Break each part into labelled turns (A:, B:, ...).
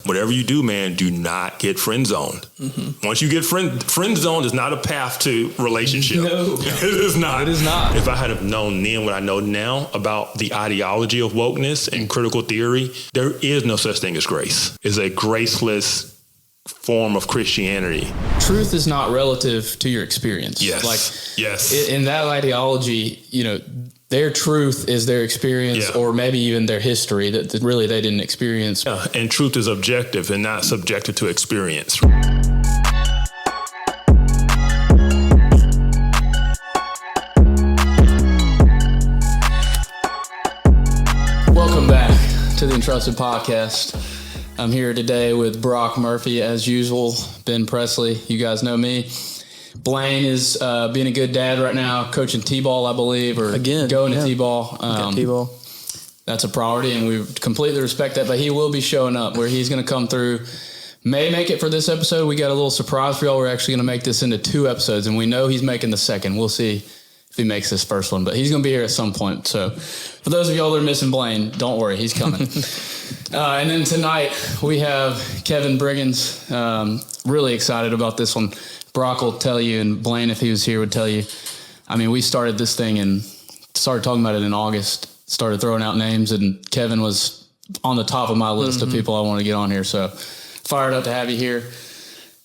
A: whatever you do, man, do not get friend zoned. Mm-hmm. Once you get friend zoned is not a path to relationship.
B: No,
A: it is not.
B: It is not.
A: If I had have known then what I know now about the ideology of wokeness and critical theory, there is no such thing as grace. It's a graceless form of Christianity.
B: Truth is not relative to your experience.
A: Yes.
B: In that ideology, their truth is their experience, or maybe even their history that really they didn't experience.
A: Yeah, and truth is objective and not subjective to experience.
B: Welcome back to the Entrusted podcast. I'm here today with Brock Murphy, as usual. Ben Presley, you guys know me. Blaine is being a good dad right now, coaching T-ball, I believe, or going to T-ball.
C: T-ball.
B: That's a priority, and we completely respect that. But he will be showing up, where he's going to come through. May make it for this episode. We got a little surprise for y'all. We're actually going to make this into 2 episodes, and we know he's making the second. We'll see if he makes this first one, but he's going to be here at some point. So for those of y'all that are missing Blaine, don't worry, he's coming. And then tonight we have Kevin Briggins. Really excited about this one. Brock will tell you, and Blaine, if he was here, would tell you. I mean, we started this thing and started talking about it in August, started throwing out names, and Kevin was on the top of my list of people I want to get on here. So fired up to have you here.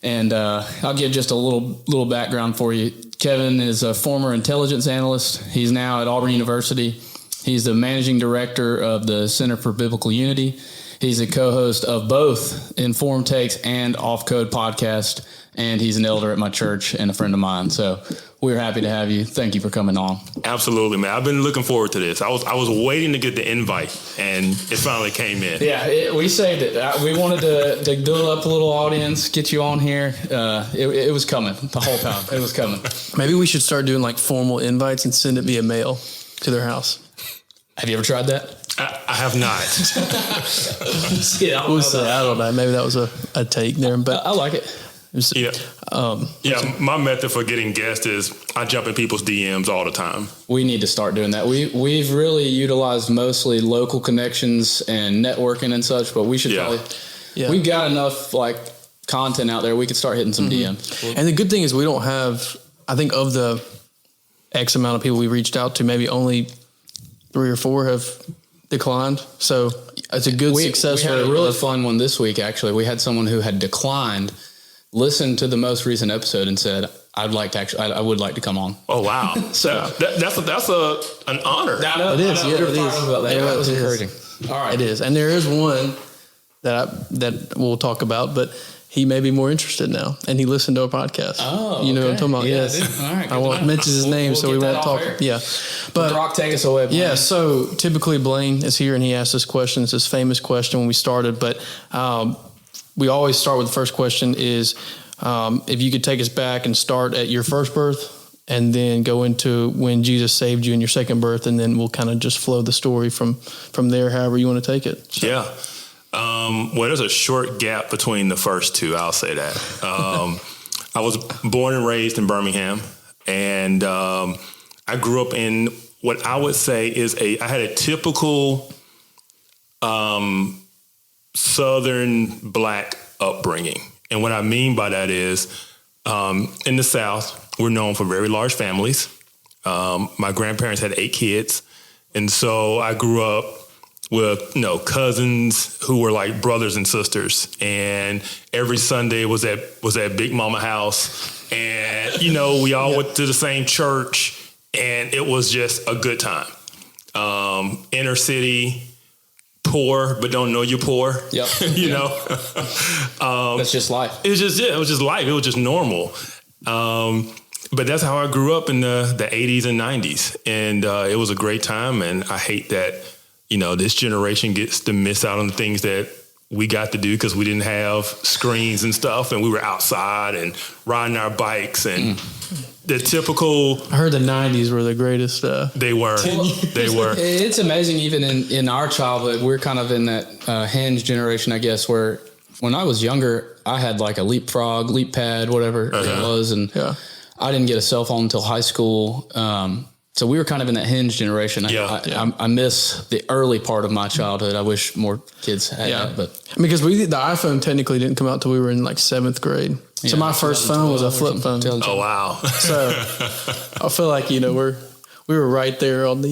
B: And I'll give just a little background for you. Kevin is a former intelligence analyst. He's now at Auburn University. He's the managing director of the Center for Biblical Unity. He's a co-host of both Informed Takes and Off Code podcast, and he's an elder at my church and a friend of mine. So we're happy to have you. Thank you for coming on.
A: Absolutely, man. I've been looking forward to this. I was waiting to get the invite, and it finally came in.
B: Yeah, we saved it. We wanted to build up a little audience, get you on here. It was coming the whole time. It was coming.
C: Maybe we should start doing like formal invites and send it via mail to their house.
B: Have you ever tried that?
A: I have not.
C: I don't know. Maybe that was a take there, but
B: I like it.
A: My method for getting guests is I jump in people's DMs all the time.
B: We need to start doing that. We've really utilized mostly local connections and networking and such, but we should probably. Yeah. We've got enough content out there. We could start hitting some DMs.
C: And the good thing is we don't have. I think of the X amount of people we reached out to, maybe only 3 or 4 have declined. So it's a good success.
B: We had a really fun one this week. Actually, we had someone who had declined. Listened to the most recent episode and said, I would like to come on.
A: Oh, wow. So that's an honor.
C: It is. Yeah, it is.
B: That was encouraging.
C: All right. It is. And there is one that we'll talk about, but he may be more interested now. And he listened to a podcast.
B: Oh,
C: you know what I'm talking about?
B: Yeah,
C: yes.
B: All right,
C: I won't mention his name, so we won't talk. Yeah.
B: But Brock, take us away. Blaine.
C: Yeah. So typically Blaine is here and he asks this question. It's this famous question when we started, but, we always start with the first question is, if you could take us back and start at your first birth and then go into when Jesus saved you in your second birth, and then we'll kind of just flow the story from there, however you want to take it. So.
A: Yeah. Well, there's a short gap between the first two. I'll say that. I was born and raised in Birmingham, and I grew up in what I would say is I had a typical Southern Black upbringing. And what I mean by that is in the South, we're known for very large families. My grandparents had 8 kids. And so I grew up with cousins who were like brothers and sisters. And every Sunday was at Big Mama house. And, we all went to the same church. And it was just a good time. Inner city, poor, but don't know you're poor.
B: Yep. That's just life.
A: It was just life. It was just normal. But that's how I grew up in the 80s and 90s. And it was a great time. And I hate that, this generation gets to miss out on the things that we got to do because we didn't have screens and stuff. And we were outside and riding our bikes and the typical.
C: I heard the 90s were the greatest.
A: They were. They were.
B: It's amazing. Even in our childhood, we're kind of in that Hinge generation, I guess, where when I was younger, I had like a leapfrog, leap pad, whatever it was. And I didn't get a cell phone until high school. So we were kind of in that hinge generation. I miss the early part of my childhood. I wish more kids had that. But
C: I mean, because the iPhone technically didn't come out till we were in like 7th grade. So my first phone was a flip phone.
A: Oh, wow.
C: So I feel like, we were right there on the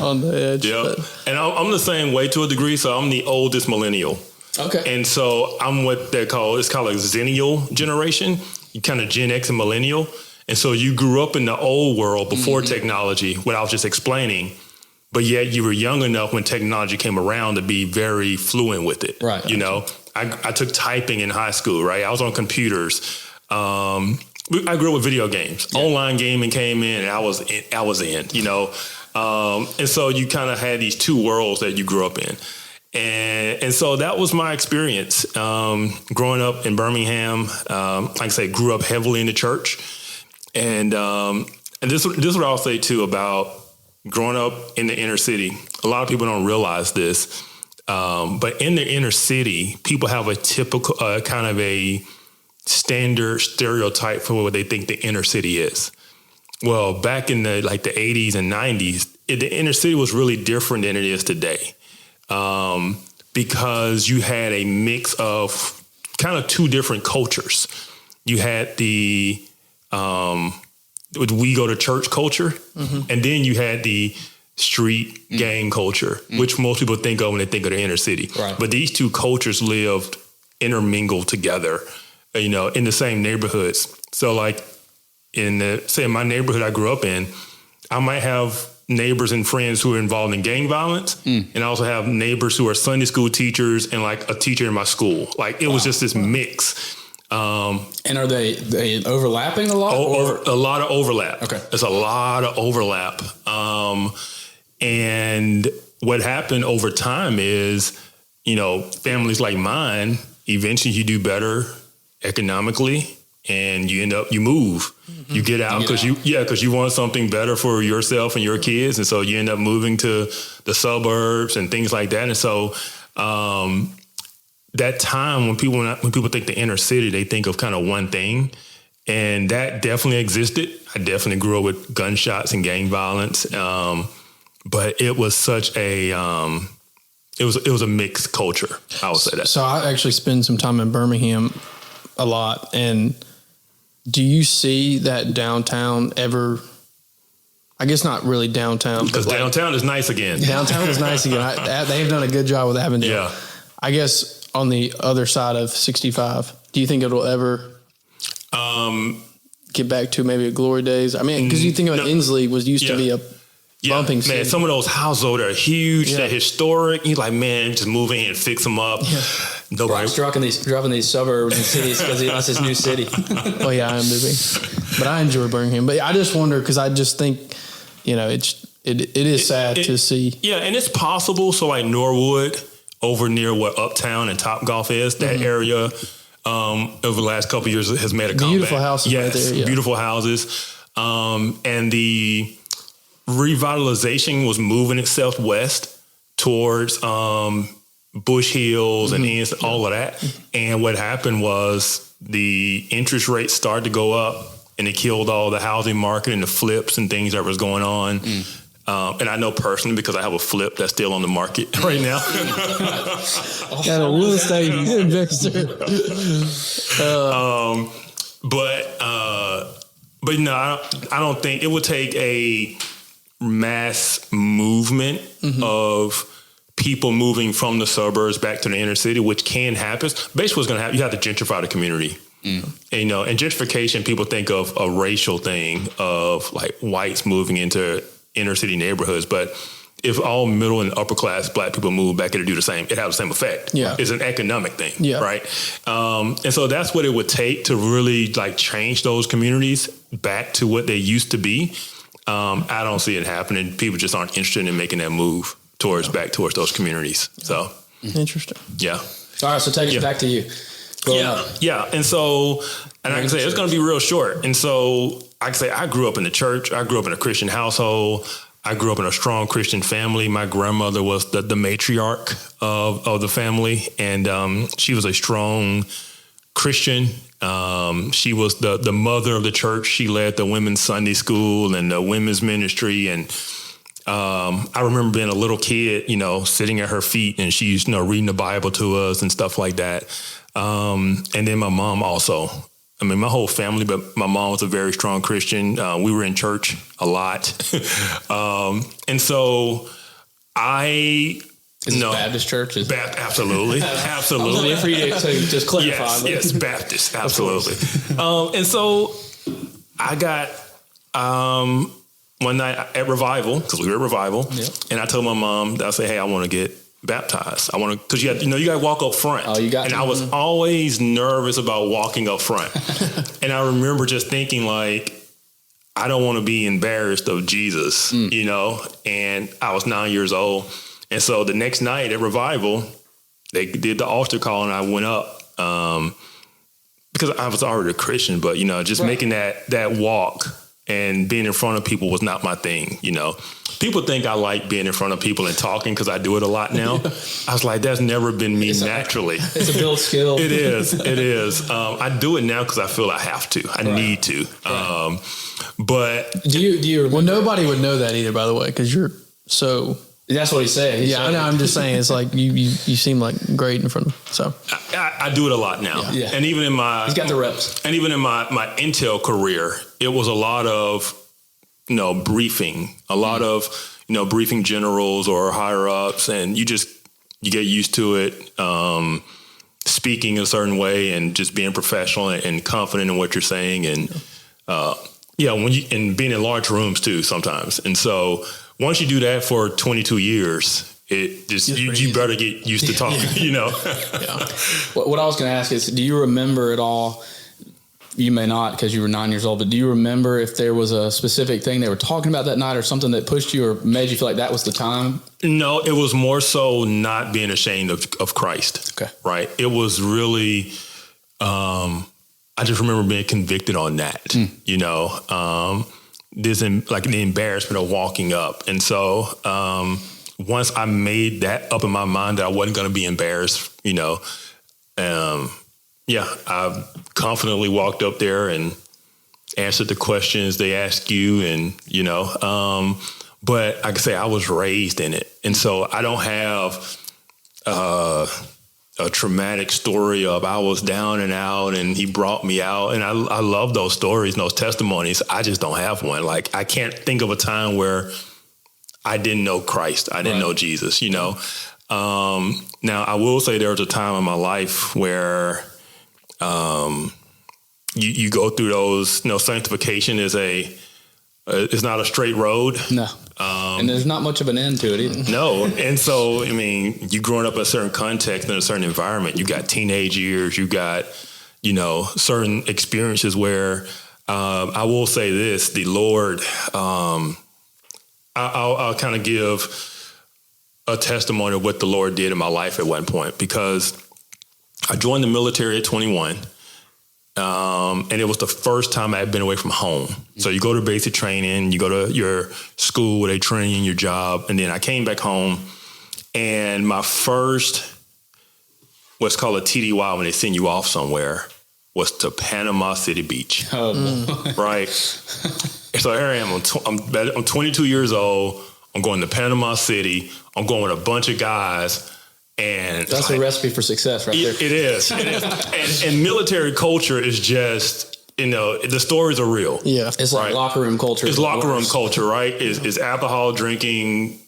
C: on the edge.
A: Yeah. And I'm the same way to a degree. So I'm the oldest millennial.
B: Okay.
A: And so I'm what it's called a Zennial generation. You kind of Gen X and millennial. And so you grew up in the old world before technology, what I was just explaining, but yet you were young enough when technology came around to be very fluent with it.
B: Right.
A: I took typing in high school, right? I was on computers. I grew up with video games. Yeah. Online gaming came in and I was in, and so you kind of had these two worlds that you grew up in. And so that was my experience growing up in Birmingham. Like I say, grew up heavily in the church. And this is what I'll say, too, about growing up in the inner city. A lot of people don't realize this. But in the inner city, people have a typical kind of a standard stereotype for what they think the inner city is. Well, back in the 80s and 90s, the inner city was really different than it is today. Because you had a mix of kind of two different cultures. You had the we go to church culture, and then you had the street gang culture, which most people think of when they think of the inner city.
B: Right.
A: But these two cultures lived intermingled together, in the same neighborhoods. So like in my neighborhood I grew up in, I might have neighbors and friends who are involved in gang violence. And I also have neighbors who are Sunday school teachers and like a teacher in my school. Like it was just this mix.
B: And are they overlapping a lot?
A: A lot of overlap.
B: Okay.
A: There's a lot of overlap. And what happened over time is, families like mine, eventually you do better economically and you move. You get out because you want something better for yourself and your kids. And so you end up moving to the suburbs and things like that. And so, that time when people think the inner city, they think of kind of one thing, and that definitely existed. I definitely grew up with gunshots and gang violence, but it was such a it was a mixed culture. I would say that.
C: So I actually spend some time in Birmingham a lot, and do you see that downtown ever? I guess not really downtown,
A: because downtown is nice again.
C: Downtown is nice again. They've done a good job with Avondale.
A: Yeah.
C: I guess on the other side of 65, do you think it'll ever get back to maybe a glory days? I mean, because you think about Inslee used to be a bumping city.
A: Man, some of those houses over there are huge, they're historic. You're like, man, just move in and fix them up. Yeah.
B: Nobody dropping these suburbs and cities because that's his new city.
C: Oh yeah, I am moving, but I enjoy Birmingham. But I just wonder because I just think, it is sad to see.
A: Yeah, and it's possible. So like Norwood, over near what Uptown and Topgolf is, that area over the last couple of years has made a comeback.
C: Beautiful houses right there. Yeah.
A: Beautiful houses. And the revitalization was moving itself west towards Bush Hills and all of that. And what happened was the interest rates started to go up, and it killed all the housing market and the flips and things that was going on. And I know personally because I have a flip that's still on the market right now.
C: Got a real estate investor.
A: But no, I don't think it would take a mass movement of people moving from the suburbs back to the inner city, which can happen. Basically, what's going to happen, you have to gentrify the community. And, and gentrification, people think of a racial thing of like whites moving into inner city neighborhoods, but if all middle and upper class black people move back, it'll do the same. It has the same effect.
C: Yeah.
A: It's an economic thing, right? And so that's what it would take to really like change those communities back to what they used to be. I don't see it happening. People just aren't interested in making that move back towards those communities. So
C: interesting.
A: Yeah.
B: All right. So take us back to you.
A: Yeah. And so, and I can say it's going to be real short. And so I can say I grew up in the church. I grew up in a Christian household. I grew up in a strong Christian family. My grandmother was the matriarch of the family. And she was a strong Christian. She was the mother of the church. She led the women's Sunday school and the women's ministry. And I remember being a little kid, sitting at her feet, and she's, reading the Bible to us and stuff like that. And then my mom also. I mean, my whole family, but my mom was a very strong Christian. We were in church a lot. And so
B: Is it Baptist church?
A: Absolutely. Absolutely.
B: For you to just clarify.
A: Yes, Baptist. Absolutely. And so I got one night at revival, because we were at revival, and I told my mom, I said, hey, I want to get baptized. I want to, because you got to walk up front.
B: Oh, you got
A: and
B: to.
A: I was always nervous about walking up front. And I remember just thinking, like, I don't want to be embarrassed of Jesus, and I was 9 years old. And so the next night at revival, they did the altar call, and I went up because I was already a Christian, but, just making that walk and being in front of people was not my thing. People think I like being in front of people and talking because I do it a lot now. I was like, that's never been me naturally.
B: It's a build skill.
A: It is. I do it now because I feel I have to. I need to.
B: Right.
A: But
B: do you remember?
C: Well, nobody would know that either, by the way, because you're so...
B: That's what he's saying.
C: I know. I'm just saying, it's like you seem like great in front of. So
A: I do it a lot now, and even in my
B: he's got the reps,
A: and even in my Intel career, it was a lot of briefing, a lot of briefing generals or higher ups, and you get used to it, speaking a certain way and just being professional and confident in what you're saying, and and being in large rooms too sometimes, and so. Once you do that for 22 years, it just you better get used to talking.
B: What I was going to ask is, do you remember at all? You may not because you were 9 years old, but do you remember if there was a specific thing they were talking about that night, or something that pushed you or made you feel like that was the time?
A: No, it was more so not being ashamed of Christ.
B: Okay,
A: right. It was really. I just remember being convicted on that. This like the embarrassment of walking up. And so once I made that up in my mind that I wasn't going to be embarrassed, I confidently walked up there and answered the questions they ask you. And, but like I say, I was raised in it. And so I don't have a traumatic story of I was down and out and he brought me out. And I love those stories and those testimonies. I just don't have one. Like, I can't think of a time where I didn't know Christ. I didn't know Jesus, Now, I will say there was a time in my life where you go through those, sanctification is it's not a straight road.
B: No. And there's not much of an end to it either.
A: No. And so, you growing up in a certain context, in a certain environment, you got teenage years, you got, certain experiences where I will say this, the Lord, I'll kind of give a testimony of what the Lord did in my life at one point, because I joined the military at 21. And it was the first time I had been away from home. So you go to basic training, you go to your school where they train you in your job. And then I came back home, and my first, what's called a TDY when they send you off somewhere, was to Panama City Beach.
B: Oh,
A: right. So here I am. I'm 22 years old. I'm going to Panama City. I'm going with a bunch of guys. And
B: that's a recipe for success right there.
A: It is. And military culture is just, the stories are real.
C: Yeah.
B: It's like locker room culture.
A: It's locker room culture, right? It's alcohol, drinking,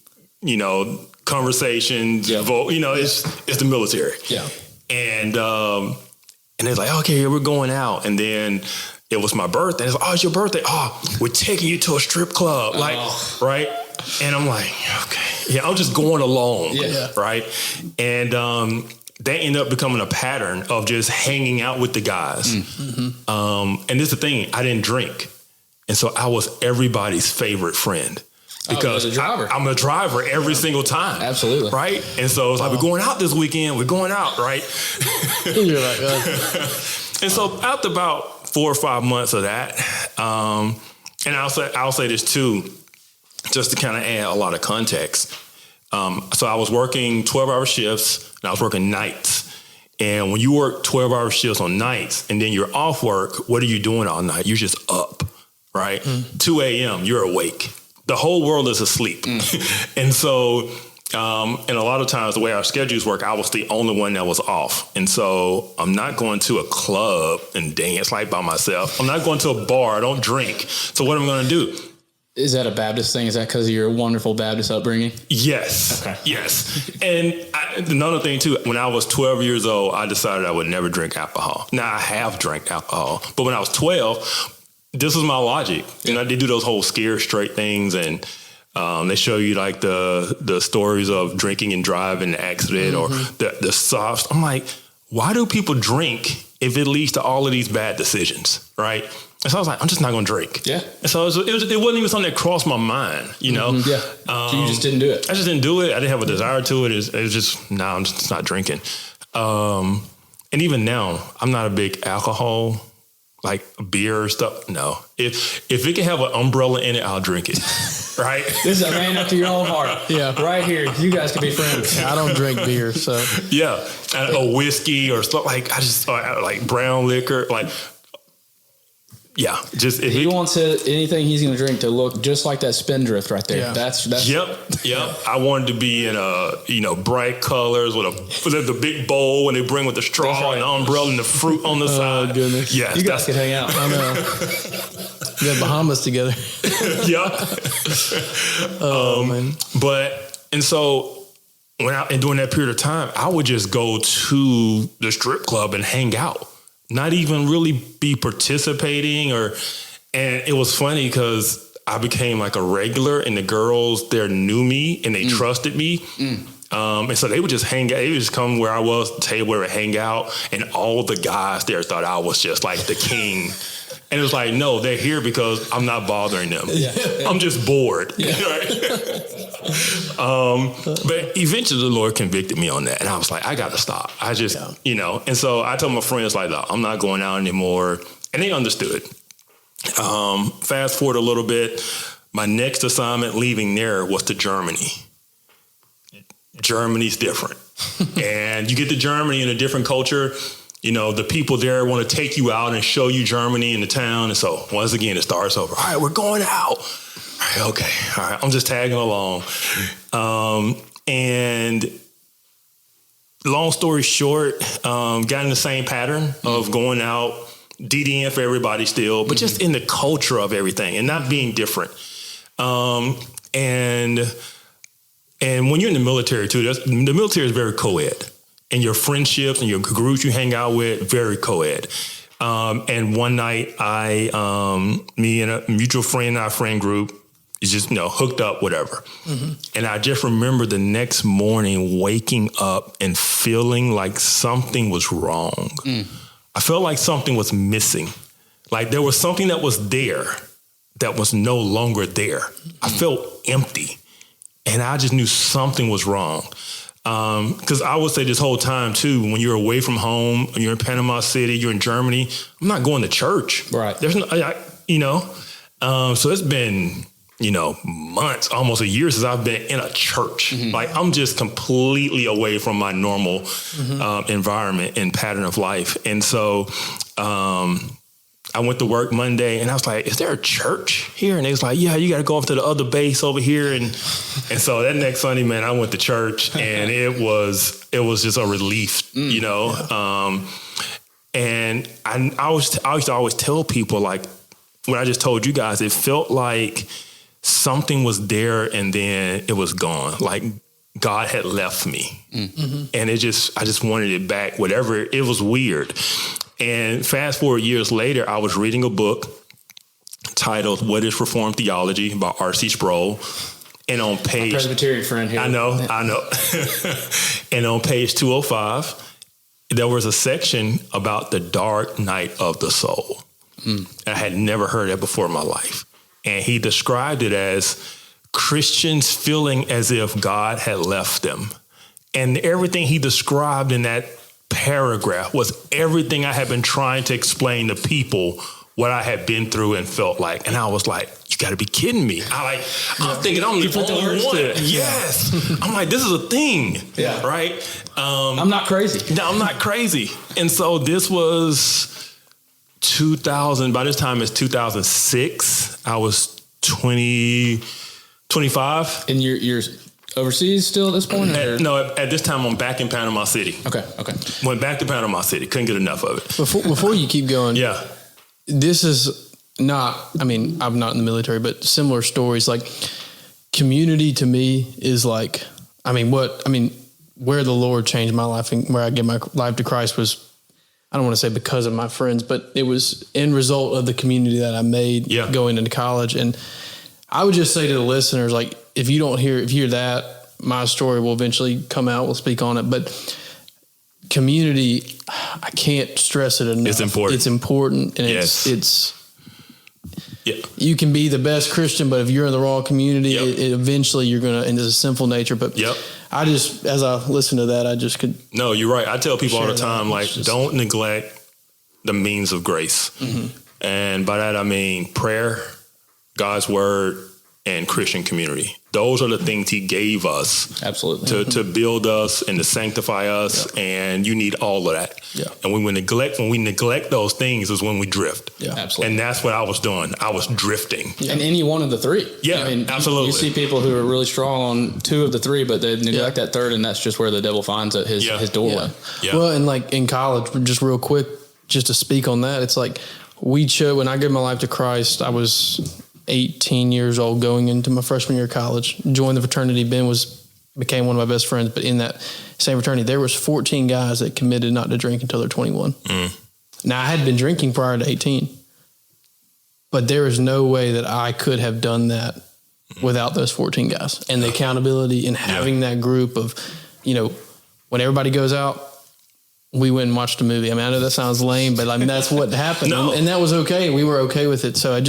A: conversations, it's the military.
B: Yeah.
A: And it's like, okay, we're going out. And then it was my birthday. It's like, oh, it's your birthday. Oh, we're taking you to a strip club. Right? And I'm like, okay. Yeah, I'm just going along.
B: Yeah.
A: Right? And that ended up becoming a pattern of just hanging out with the guys. Mm-hmm. And this is the thing, I didn't drink. And so I was everybody's favorite friend. Because I'm a driver every single time.
B: Absolutely.
A: Right? And so it's like, we're going out this weekend. We're going out, right?
C: You're like,
A: And so after about 4 or 5 months of that, and I'll say this too, just to kind of add a lot of context. So I was working 12-hour shifts, and I was working nights. And when you work 12-hour shifts on nights and then you're off work, what are you doing all night? You're just up, right? 2 a.m., you're awake. The whole world is asleep. And so, and a lot of times the way our schedules work, I was the only one that was off. And so I'm not going to a club and dance like by myself. I'm not going to a bar. I don't drink. So what am I going to do?
B: Is that a Baptist thing? Is that because of your wonderful Baptist upbringing?
A: Yes.
B: Okay.
A: Yes. And another thing too, when I was 12 years old, I decided I would never drink alcohol. Now I have drank alcohol, but when I was 12, this was my logic. You know, they do those whole scare straight things, and they show you like the stories of drinking and driving, the accident, or the soft. I'm like, why do people drink if it leads to all of these bad decisions, right? And so I was like, I'm just not going to drink. Yeah. And so it wasn't even something that crossed my mind, you know?
B: Yeah. So you just didn't do it.
A: I just didn't do it. I didn't have a desire to it. It was just, I'm just not drinking. And even now, I'm not a big alcohol, like beer or stuff. No. If it can have an umbrella in it, I'll drink it. Right?
B: This is a man after your own heart.
C: Yeah.
B: Right here. You guys can be friends.
C: I don't drink beer, so.
A: Yeah. And a whiskey or stuff like, I just like brown liquor, like, yeah, just if
B: he wants anything he's going to drink to look just like that Spindrift right there. Yeah. That's
A: Yep. I wanted to be in bright colors with the big bowl when they bring with the straw and the umbrella and the fruit on the side.
C: Goodness.
A: Yeah,
B: you guys could hang out.
C: I know. We have Bahamas together.
A: Yeah.
C: Man.
A: And so during that period of time, I would just go to the strip club and hang out. Not even really be participating and it was funny because I became like a regular and the girls there knew me and they trusted me. And so they would just hang out. They would just come where I was, the table where we hang out, and all the guys there thought I was just like the king. And it was like, no, they're here because I'm not bothering them. Yeah. I'm just bored. Yeah. But eventually the Lord convicted me on that. And I was like, I got to stop. I just, and so I told my friends, like, no, I'm not going out anymore. And they understood. Fast forward a little bit. My next assignment leaving there was to Germany. Germany's different. And you get to Germany in a different culture. You know, the people there want to take you out and show you Germany and the town. And so once again, it starts over. All right, we're going out. All right, okay. All right, I'm just tagging along. And long story short, got in the same pattern of going out, DDing for everybody still, but just in the culture of everything and not being different. And when you're in the military too, the military is very co-ed. And your friendships and your groups you hang out with, very co-ed. And one night, me and a mutual friend, our friend group, is just, hooked up, whatever. And I just remember the next morning waking up and feeling like something was wrong. I felt like something was missing. Like there was something that was there that was no longer there. I felt empty. And I just knew something was wrong. Because I would say this whole time, too, when you're away from home, when you're in Panama City, you're in Germany, I'm not going to church.
B: Right.
A: There's no, so it's been, months, almost a year since I've been in a church. Like I'm just completely away from my normal environment and pattern of life. And so I went to work Monday and I was like, is there a church here? And they was like, yeah, you got to go off to the other base over here. And so that next Sunday, man, I went to church and it was just a relief, and I used to always tell people, like what I just told you guys, it felt like something was there and then it was gone. Like God had left me and I just wanted it back, whatever. It was weird. And fast forward years later, I was reading a book titled What is Reformed Theology by RC Sproul. And on page...
B: Presbyterian friend here.
A: I know. And on page 205, there was a section about the dark night of the soul. I had never heard that before in my life. And he described it as Christians feeling as if God had left them. And everything he described in that paragraph was everything I had been trying to explain to people what I had been through and felt like. And I was like, you got to be kidding me. I'm thinking I'm the only one. Yes. I'm like, this is a thing.
B: Yeah.
A: Right.
B: I'm not crazy.
A: No, I'm not crazy. And so this was 2000. By this time it's 2006. I was 25.
B: And you're overseas still at this point?
A: At this time I'm back in Panama City.
B: Okay.
A: Went back to Panama City. Couldn't get enough of it.
C: Before you keep going.
A: Yeah.
C: This is not, I'm not in the military, but similar stories. Like, community to me is like, where the Lord changed my life and where I gave my life to Christ was, I don't want to say because of my friends, but it was in result of the community that I made going into college. And I would just say to the listeners, like, if you hear that, my story will eventually come out. We'll speak on it. But community, I can't stress it enough.
A: It's important.
C: It's important. And it's you can be the best Christian, but if you're in the wrong community, it eventually you're going to, and it's a sinful nature. But I just, as I listen to that, I just could.
A: No, you're right. I tell people all the time, don't neglect the means of grace. Mm-hmm. And by that, I mean prayer, God's word, and Christian community. Those are the things he gave us.
B: Absolutely.
A: To build us and to sanctify us. And you need all of that. Yeah. And when we neglect those things is when we drift.
B: Yeah, absolutely.
A: And that's what I was doing. I was drifting.
B: Yeah. And any one of the three.
A: Yeah, absolutely.
B: You see people who are really strong on two of the three, but they neglect that third, and that's just where the devil finds his doorway.
C: Yeah. Well, and like in college, just real quick, just to speak on that, it's like when I gave my life to Christ, I was 18 years old going into my freshman year of college, joined the fraternity. Ben became one of my best friends, but in that same fraternity, there was 14 guys that committed not to drink until they're 21. Mm. Now, I had been drinking prior to 18, but there is no way that I could have done that without those 14 guys and the accountability and having that group of, when everybody goes out, we went and watched a movie. I know that sounds lame, but that's what happened. No. And that was okay. We were okay with it. So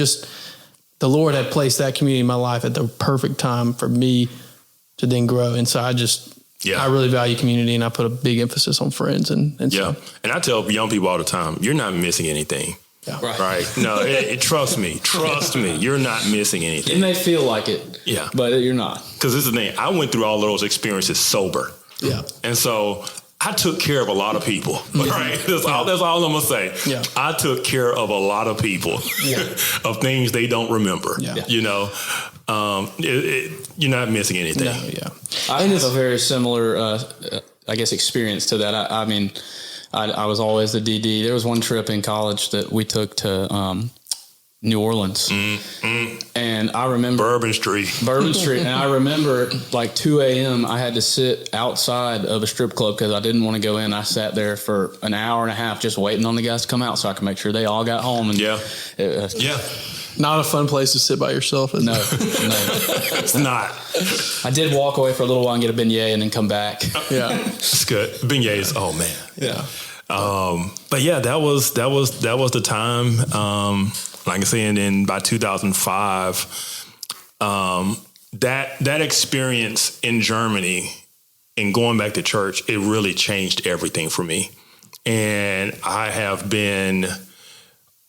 C: the Lord had placed that community in my life at the perfect time for me to then grow. And so I really value community, and I put a big emphasis on friends. And so.
A: And I tell young people all the time, you're not missing anything. Yeah. Right. No, trust me, you're not missing anything.
B: It may feel like it, but you're not.
A: Because this is the thing, I went through all of those experiences sober.
C: Yeah.
A: And so I took care of a lot of people, right? That's all I'm going to say. Yeah. I took care of a lot of people of things they don't remember, you're not missing anything.
C: No, yeah.
B: I have a very similar, experience to that. I was always the DD. There was one trip in college that we took to New Orleans. And I remember
A: Bourbon Street.
B: And I remember like 2 a.m. I had to sit outside of a strip club because I didn't want to go in. I sat there for an hour and a half just waiting on the guys to come out so I could make sure they all got home. And
C: not a fun place to sit by yourself.
B: No,
A: it's not.
C: I did walk away for a little while and get a beignet and then come back.
A: Yeah, it's good. Beignets. Oh man.
C: Yeah.
A: But yeah, that was the time. Like I said, and by 2005, that experience in Germany and going back to church, it really changed everything for me. And I have been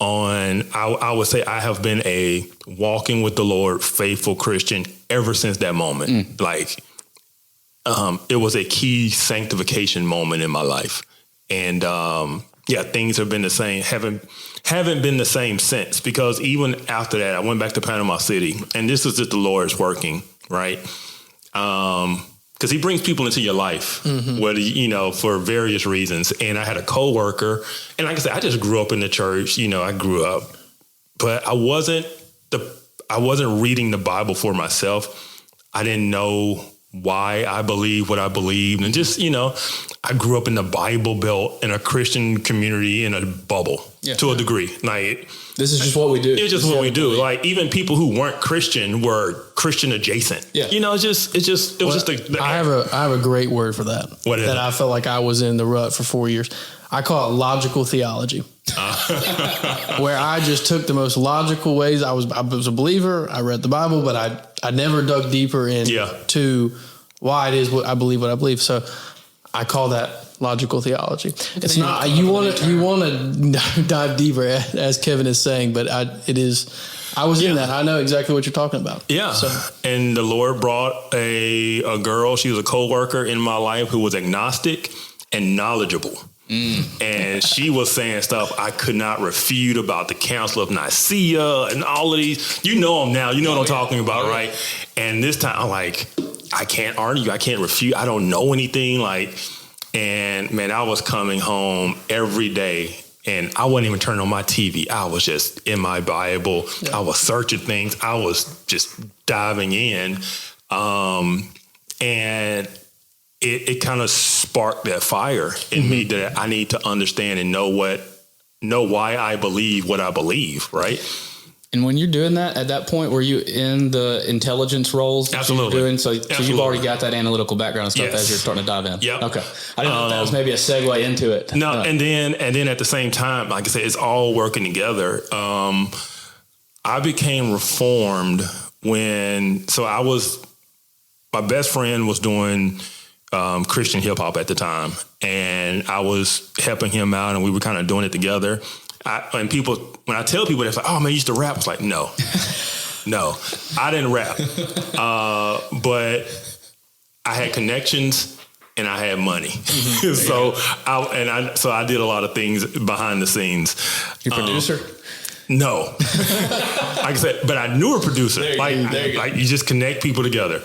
A: I would say I have been a walking with the Lord, faithful Christian ever since that moment. It was a key sanctification moment in my life. And things have been the same. Haven't been the same since, because even after that, I went back to Panama City, and this is just the Lord's working, right? Because he brings people into your life, whether, for various reasons. And I had a coworker, and like I said, I just grew up in the church. I grew up, but I wasn't reading the Bible for myself. I didn't know why I believe what I believed. And just, I grew up in the Bible Belt in a Christian community in a bubble to a degree. Like,
B: this is just what we do.
A: It's just what we do. Like, even people who weren't Christian were Christian adjacent. Yeah. It was just
C: I have a great word for that.
A: What is
C: that?
A: It?
C: I felt like I was in the rut for 4 years. I call it logical theology. Where I just took the most logical ways. I was a believer. I read the Bible, but I never dug deeper into why it is what I believe. So I call that logical theology. It's not, you want to dive deeper, as Kevin is saying, but I was in that. I know exactly what you're talking about.
A: Yeah.
C: So.
A: And the Lord brought a girl, she was a coworker in my life who was agnostic and knowledgeable. And she was saying stuff I could not refute about the Council of Nicaea and all of these. You know them now. You know what I'm talking about, right? And this time I'm like, I can't argue. I can't refute. I don't know anything. And man, I was coming home every day and I wasn't even turning on my TV. I was just in my Bible. Yeah. I was searching things. I was just diving in. And it kind of sparked that fire in me that I need to understand and know why I believe what I believe, right?
B: And when you're doing that, at that point, were you in the intelligence roles?
A: Absolutely.
B: Doing? So you've already got that analytical background and stuff as you're starting to dive in.
A: Yeah.
B: Okay. I didn't know if that was maybe a segue into it.
A: No, and then at the same time, like I said, it's all working together. I became reformed my best friend was doing Christian hip hop at the time, and I was helping him out, and we were kind of doing it together. When I tell people, they're like, "Oh man, you used to rap." It's like, no, I didn't rap, but I had connections and I had money, so I did a lot of things behind the scenes.
B: Your producer.
A: No, like I said, but I knew a producer. You just connect people together,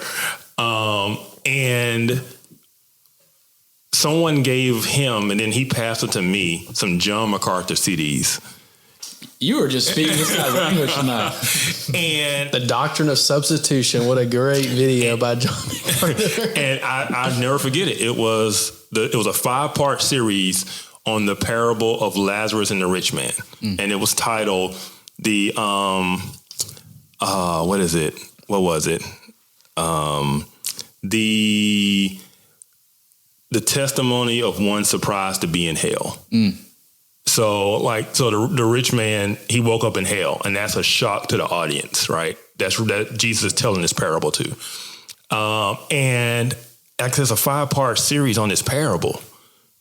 A: and someone gave him, and then he passed it to me, some John MacArthur CDs.
B: You were just speaking this guy's language tonight.
A: And
C: The Doctrine of Substitution. What a great video by John MacArthur.
A: And I'll never forget it. It was a 5-part series on the parable of Lazarus and the rich man. And it was titled what is it? What was it? The testimony of one surprised to be in hell. So the rich man, he woke up in hell, and that's a shock to the audience, right? That Jesus is telling this parable to. And actually, it's a 5-part series on this parable,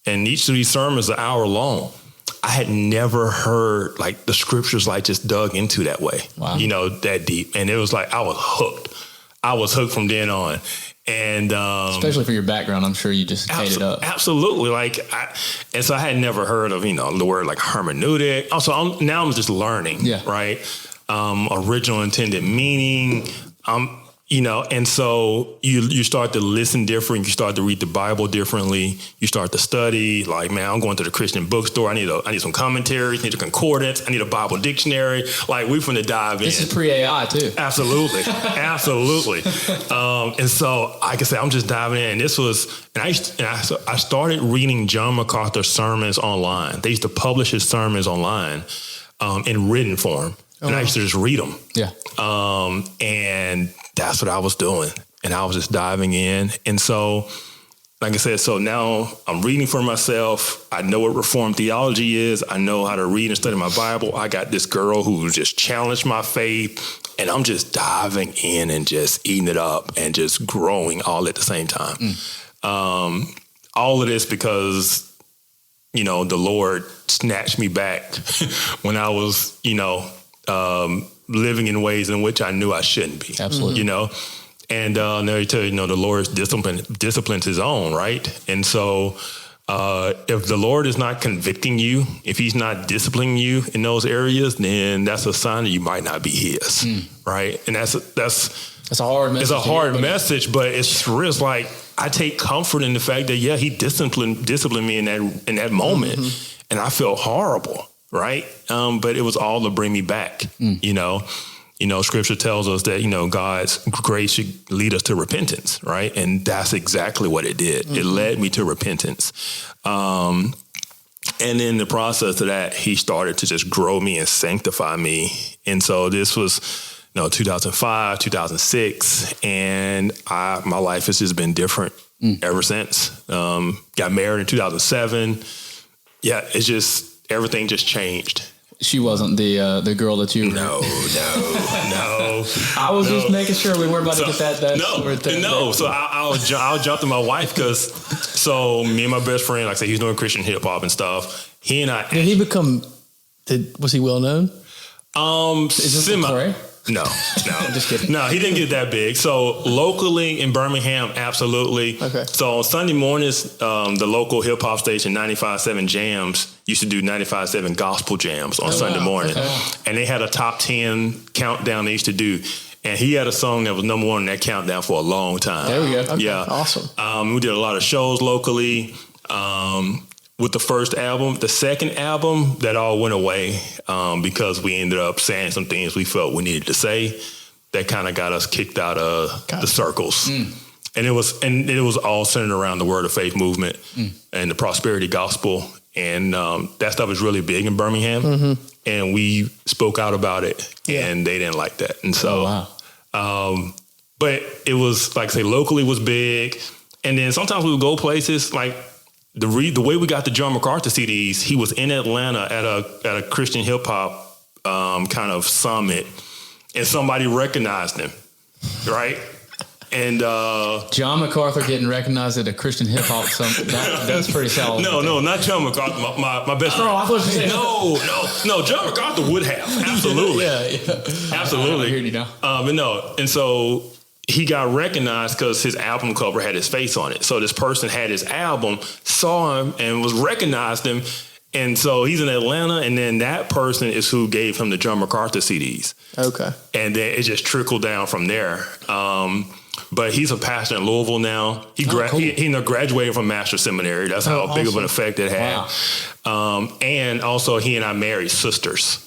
A: and each of these sermons is an hour long. I had never heard the scriptures just dug into that way, that deep. And it was I was hooked. I was hooked from then on. And
B: especially for your background, I'm sure you just ate it up.
A: Absolutely. And so I had never heard of, the word hermeneutic. Also, I'm just learning, right? Original intended meaning, and so you start to listen different. You start to read the Bible differently. You start to study. I'm going to the Christian bookstore. I need some commentaries. I need a concordance. I need a Bible dictionary. We're going to dive in.
B: This is pre-AI too.
A: Absolutely, absolutely. And so, like I said, I'm just diving in. I started reading John MacArthur sermons online. They used to publish his sermons online in written form. And I used to just read them.
B: Yeah.
A: And that's what I was doing. And I was just diving in. And so, like I said, so now I'm reading for myself. I know what Reformed theology is. I know how to read and study my Bible. I got this girl who just challenged my faith. And I'm just diving in and just eating it up and just growing all at the same time. All of this because, the Lord snatched me back when I was, living in ways in which I knew I shouldn't be.
B: Absolutely.
A: And now you tell the Lord's disciplines his own, right? And so if the Lord is not convicting you, if he's not disciplining you in those areas, then that's a sign that you might not be his, right? And that's
B: a hard message.
A: It's a hard message, but it's I take comfort in the fact that he disciplined me in that moment, and I feel horrible. Right. But it was all to bring me back. Scripture tells us that, God's grace should lead us to repentance. Right. And that's exactly what it did. It led me to repentance. And in the process of that, he started to just grow me and sanctify me. And so this was 2005, 2006. And my life has just been different ever since. Got married in 2007. Yeah, it's just everything just changed.
B: She wasn't the girl that you were.
A: No.
B: I was just making sure we weren't about to get that.
A: No. So I'll jump to my wife because me and my best friend, like I said, he's doing Christian hip hop and stuff. He and I.
C: Did he become? Was he well known?
B: Is this Corey?
A: No.
B: I'm just kidding.
A: No, he didn't get that big. So locally in Birmingham, absolutely.
C: Okay.
A: So on Sunday mornings, the local hip hop station 95.7 Jams used to do 95.7 gospel jams on Sunday morning. Okay. And they had a top 10 countdown they used to do. And he had a song that was number one in that countdown for a long time.
B: There we go.
C: Okay.
A: Yeah.
C: Awesome.
A: We did a lot of shows locally. With the first album, the second album, that all went away because we ended up saying some things we felt we needed to say. That kind of got us kicked out of the circles. And it was all centered around the Word of Faith movement and the prosperity gospel. And that stuff is really big in Birmingham. And we spoke out about it, and they didn't like that. And so, but it was, like I say, locally was big. And then sometimes we would go places like, the way we got the John MacArthur CDs, he was in Atlanta at a Christian hip hop kind of summit, and somebody recognized him, right? And
B: John MacArthur getting recognized at a Christian hip hop summit. That's pretty solid.
A: No, not John MacArthur. My best friend.
B: Oh, I thought you said
A: no. John MacArthur would have absolutely, absolutely.
B: I hear you now.
A: But no, and so he got recognized because his album cover had his face on it. So this person had his album, saw him, and recognized him. And so he's in Atlanta, and then that person is who gave him the John MacArthur CDs.
C: Okay.
A: And then it just trickled down from there. But he's a pastor in Louisville now. He graduated from Master Seminary. That's how big of an effect it had. Wow. And also he and I married sisters.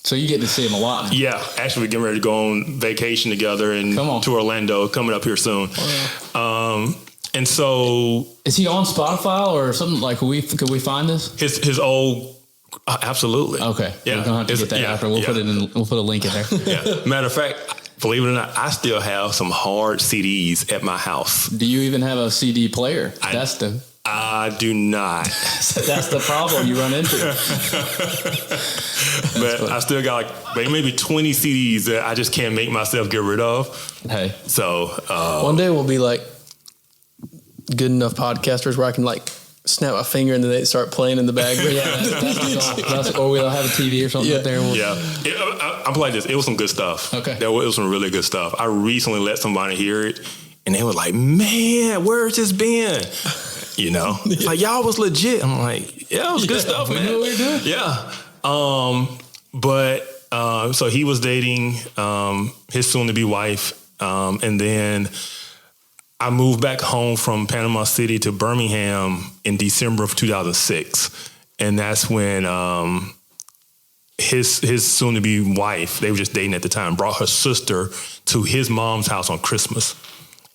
B: So you get to see him a lot now.
A: Yeah, actually, we're getting ready to go on vacation together to Orlando, coming up here soon. And so,
B: is he on Spotify or something? Like, could we find this?
A: His old, absolutely.
B: Okay,
A: yeah,
B: we're gonna have to get that after. We'll put it in. We'll put a link in there.
A: Yeah. Matter of fact, believe it or not, I still have some hard CDs at my house.
B: Do you even have a CD player?
A: I do not.
B: That's the problem you run into.
A: But I still got like maybe 20 CDs that I just can't make myself get rid of.
B: Hey.
A: So
C: one day we'll be like good enough podcasters where I can like snap my finger and then they start playing in the bag.
B: Or we'll have a TV or something there.
A: I'm like this. It was some good stuff.
B: Okay.
A: It was some really good stuff. I recently let somebody hear it and they were like, man, where's this been? You know, like y'all was legit. I'm like, yeah, it was good stuff, man.
B: We knew what we were doing.
A: Yeah. So he was dating his soon-to-be wife, and then I moved back home from Panama City to Birmingham in December of 2006, and that's when his soon-to-be wife, they were just dating at the time, brought her sister to his mom's house on Christmas.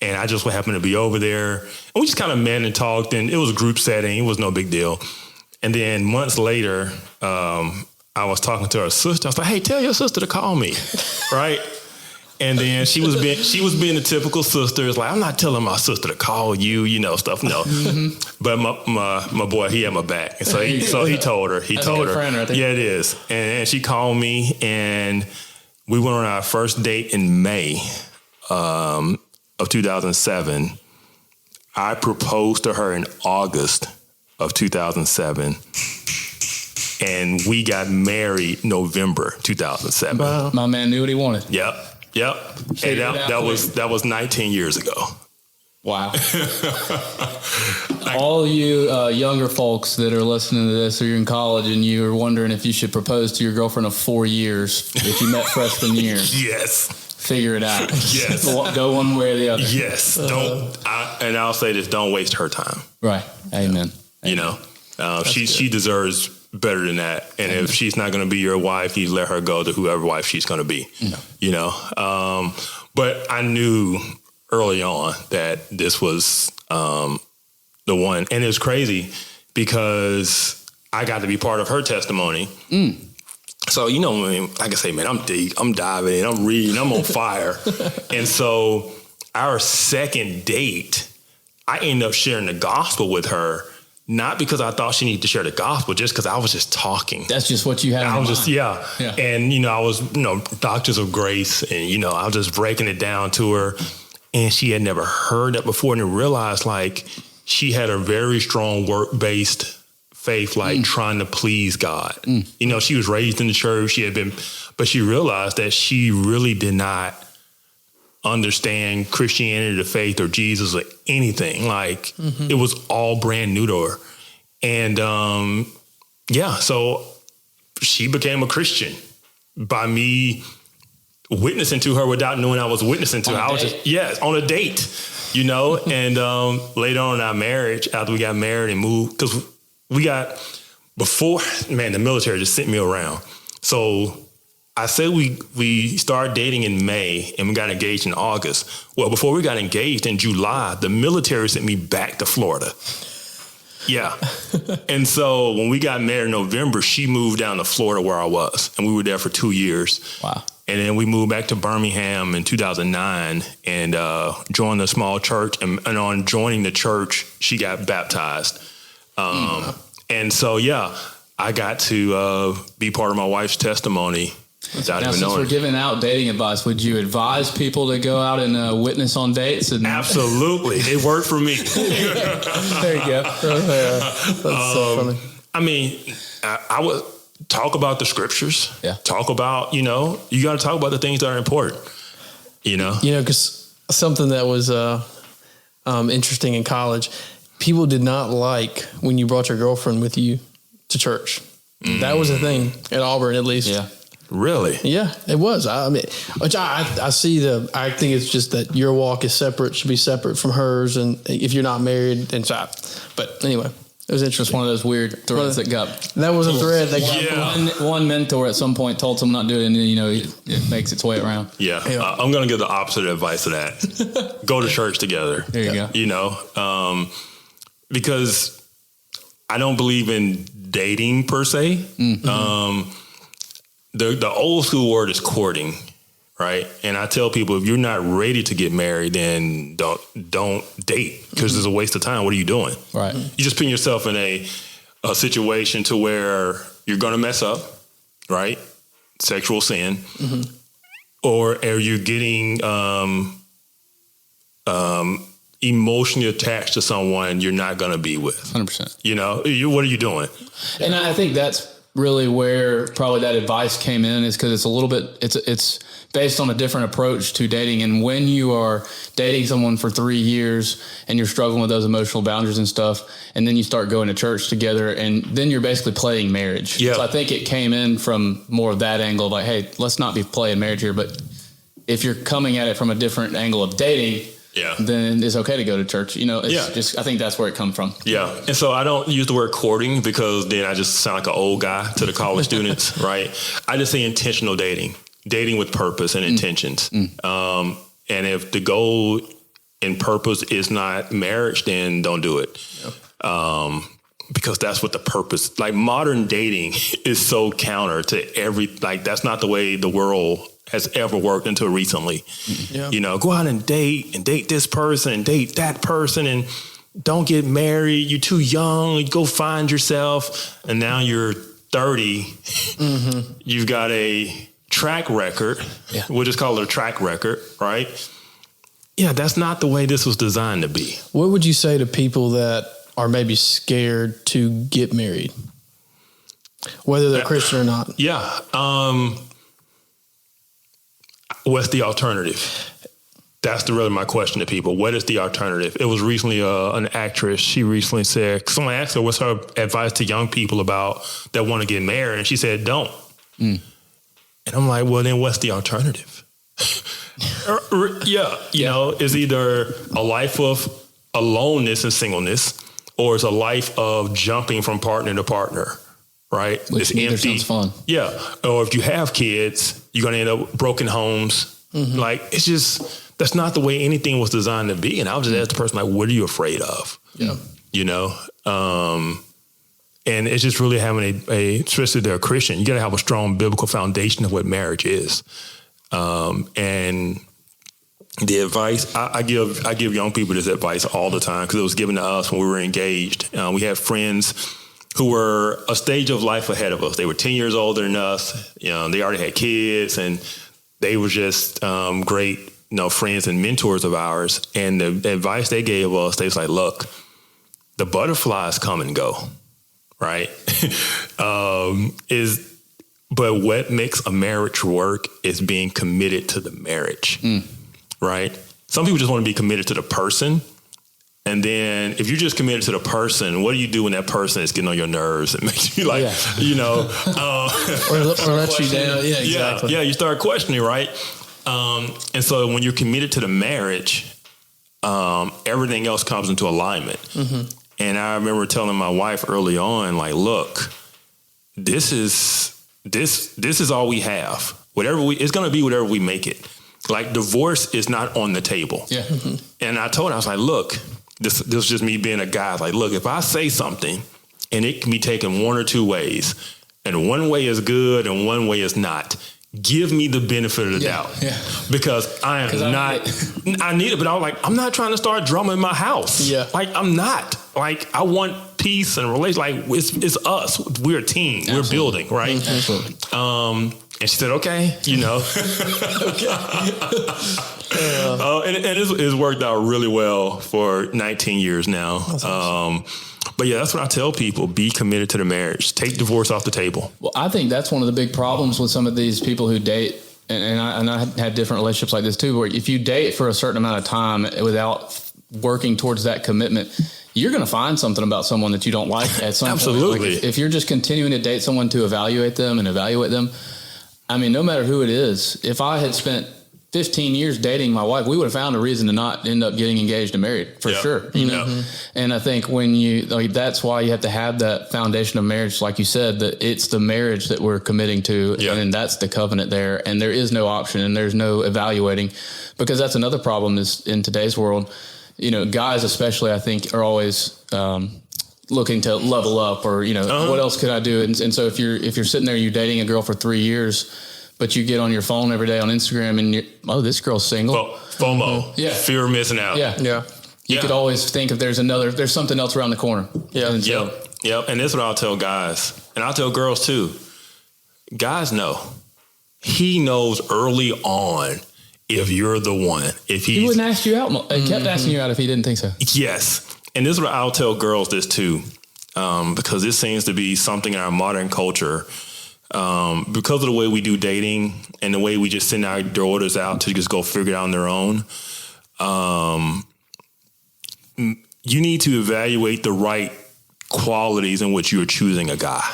A: And I just happened to be over there. And we just kind of met and talked. And it was a group setting. It was no big deal. And then months later, I was talking to her sister. I was like, hey, tell your sister to call me. Right? And then she was being the typical sister. It's like, I'm not telling my sister to call you, stuff. No. Mm-hmm. But my boy, he had my back. And so he told her. That's told
B: a good friend, right there.
A: Yeah, it is. And she called me. And we went on our first date in May of 2007. I proposed to her in August of 2007, and we got married November 2007.
B: Wow. My man knew what he wanted.
A: Yep. And that was 19 years ago.
B: Wow. All you younger folks that are listening to this, or you're in college and you're wondering if you should propose to your girlfriend of 4 years if you met freshman year.
A: Yes.
B: Figure it out.
A: Yes.
B: Go one way or the other.
A: Yes. And I'll say this, don't waste her time.
B: Right. Amen.
A: She deserves better than that. And if she's not going to be your wife, you let her go to whoever wife she's going to be. No. But I knew early on that this was the one. And it was crazy because I got to be part of her testimony. So, like I say, man, I'm deep, I'm diving in, I'm reading, I'm on fire. And so our second date, I ended up sharing the gospel with her not because I thought she needed to share the gospel, just because I was just talking.
B: That's just what you had in
A: I was
B: mind.
A: just, yeah. And, I was, Doctors of Grace, and, I was just breaking it down to her, and she had never heard that before, and I realized, like, she had a very strong work-based faith, like trying to please God. She was raised in the church, but she realized that she really did not understand Christianity, the faith, or Jesus, or anything. Like, it was all brand new to her. And, so she became a Christian by me witnessing to her without knowing I was witnessing to her. I was just, on a date, and later on in our marriage, after we got married and moved, because the military just sent me around. So I said we started dating in May and we got engaged in August. Well, before we got engaged in July, the military sent me back to Florida. Yeah. And so when we got married in November, she moved down to Florida where I was, and we were there for 2 years.
B: Wow.
A: And then we moved back to Birmingham in 2009 and joined a small church. And on joining the church, she got baptized. And so, I got to be part of my wife's testimony without even knowing.
B: Since we're giving out dating advice, would you advise people to go out and witness on dates?
A: Absolutely. It worked for me.
B: There you go.
C: That's so funny.
A: I mean, I would talk about the scriptures.
B: Yeah.
A: Talk about, you got to talk about the things that are important,
C: because something that was interesting in college, people did not like when you brought your girlfriend with you to church. That was a thing at Auburn, at least.
B: Yeah.
A: Really?
C: Yeah, it was. I mean, which I I think it's just that your walk is separate, should be separate from hers. And if you're not married, then but anyway, it was interesting.
B: Just one of those weird threads that got.
C: That was a thread that got.
B: One mentor at some point told someone not to do it, and then, it makes its way around.
A: Yeah. I'm going to give the opposite advice to that. Go to church together.
B: There you go.
A: Because I don't believe in dating per se. The old school word is courting, right? And I tell people, if you're not ready to get married, then don't date, because it's a waste of time. What are you doing?
B: Right.
A: You're just putting yourself in a situation to where you're going to mess up, right? Sexual sin, or you're getting emotionally attached to someone you're not going to be with.
B: 100%.
A: What are you doing?
B: And I think that's really where probably that advice came in, is because it's a little bit, it's based on a different approach to dating. And when you are dating someone for 3 years and you're struggling with those emotional boundaries and stuff, and then you start going to church together, and then you're basically playing marriage.
A: Yeah.
B: So I think it came in from more of that angle of like, hey, let's not be playing marriage here. But if you're coming at it from a different angle of dating, then it's okay to go to church. Just, I think that's where it comes from.
A: Yeah. And so I don't use the word courting, because then I just sound like an old guy to the college students, right? I just say intentional dating with purpose and intentions. And if the goal and purpose is not marriage, then don't do it. Because that's what the purpose, like modern dating is so counter to that's not the way the world has ever worked until recently. Go out and date this person and date that person, and don't get married. You're too young. Go find yourself. And now you're 30. You've got a track record. We'll just call it a track record, right? Yeah, that's not the way this was designed to be.
C: What would you say to people that are maybe scared to get married, whether they're Christian or not?
A: What's the alternative? That's really my question to people. What is the alternative? It was recently an actress. She recently said, someone asked her, what's her advice to young people that want to get married? And she said, don't. And I'm like, well, then what's the alternative? It's either a life of aloneness and singleness, or it's a life of jumping from partner to partner, right?
B: Which
A: it's empty.
B: Sounds fun.
A: Yeah. Or if you have kids, you're going to end up broken homes. Like, it's just, that's not the way anything was designed to be. And I was just asked the person, like, what are you afraid of? And it's just really having especially they're a Christian, you got to have a strong biblical foundation of what marriage is. And the advice I give young people this advice all the time because it was given to us when we were engaged. We had friends who were a stage of life ahead of us. They were 10 years older than us. They already had kids, and they were just great, friends and mentors of ours. And the advice they gave us, they was like, look, the butterflies come and go, right? But what makes a marriage work is being committed to the marriage, right? Some people just want to be committed to the person. And then if you're just committed to the person, what do you do when that person is getting on your nerves and makes you like, or
C: lets you down? Yeah, exactly.
A: Yeah, you start questioning, right? And so when you're committed to the marriage, everything else comes into alignment. Mm-hmm. And I remember telling my wife early on, like, look, this is all we have. It's going to be whatever we make it. Like, divorce is not on the table. Yeah. Mm-hmm. And I told her, I was like, look, this is just me being a guy. Like, look, if I say something and it can be taken one or two ways, and one way is good and one way is not, give me the benefit of the doubt. Yeah. Because I need it, but I was like, I'm not trying to start drama in my house. Yeah. Like, I'm not. Like, I want peace and relation. Like, it's us. We're a team. Absolutely. We're building, right? Absolutely. And she said, okay, okay. And it's worked out really well for 19 years now. Awesome. But yeah, that's what I tell people. Be committed to the marriage. Take divorce off the table.
B: Well, I think that's one of the big problems with some of these people who date. And I had different relationships like this too, where if you date for a certain amount of time without working towards that commitment, you're going to find something about someone that you don't like at some
A: Absolutely.
B: point. Like if you're just continuing to date someone to evaluate them, I mean, no matter who it is, if I had spent 15 years dating my wife, we would have found a reason to not end up getting engaged and married for sure. Mm-hmm. And I think that's why you have to have that foundation of marriage. Like you said, that it's the marriage that we're committing to. And that's the covenant there. And there is no option and there's no evaluating, because that's another problem is in today's world, guys especially, I think, are always, looking to level up or, what else could I do? And so if you're sitting there, you're dating a girl for 3 years, but you get on your phone every day on Instagram and this girl's single.
A: FOMO. Yeah. Fear of missing out.
B: Yeah. Yeah. You could always think if there's something else around the corner. Yeah. And
A: Yep. And this is what I'll tell guys, and I'll tell girls too. Guys know. He knows early on if you're the one. If he
B: wouldn't ask you out. He kept asking you out if he didn't think so.
A: Yes. And this is what I'll tell girls this too, because this seems to be something in our modern culture, because of the way we do dating and the way we just send our daughters out to just go figure it out on their own. You need to evaluate the right qualities in which you're choosing a guy.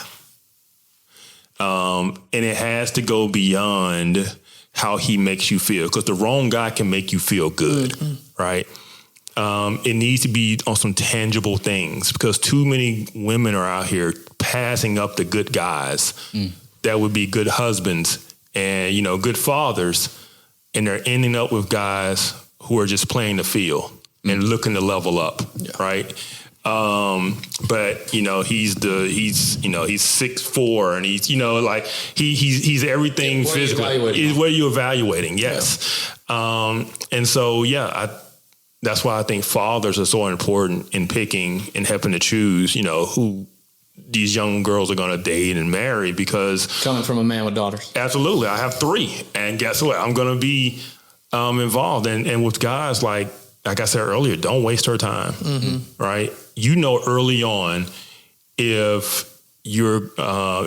A: And it has to go beyond how he makes you feel, because the wrong guy can make you feel good, right? It needs to be on some tangible things, because too many women are out here passing up the good guys that would be good husbands and, good fathers. And they're ending up with guys who are just playing the field and looking to level up. Yeah. Right. But he's 6'4" and he's he's everything physical. What are you evaluating? Yes. Yeah. And so, that's why I think fathers are so important in picking and helping to choose, who these young girls are going to date and marry, because
B: coming from a man with daughters.
A: Absolutely. I have 3. And guess what? I'm going to be involved. And with guys, like I said earlier, don't waste her time. Mm-hmm. Right. Early on if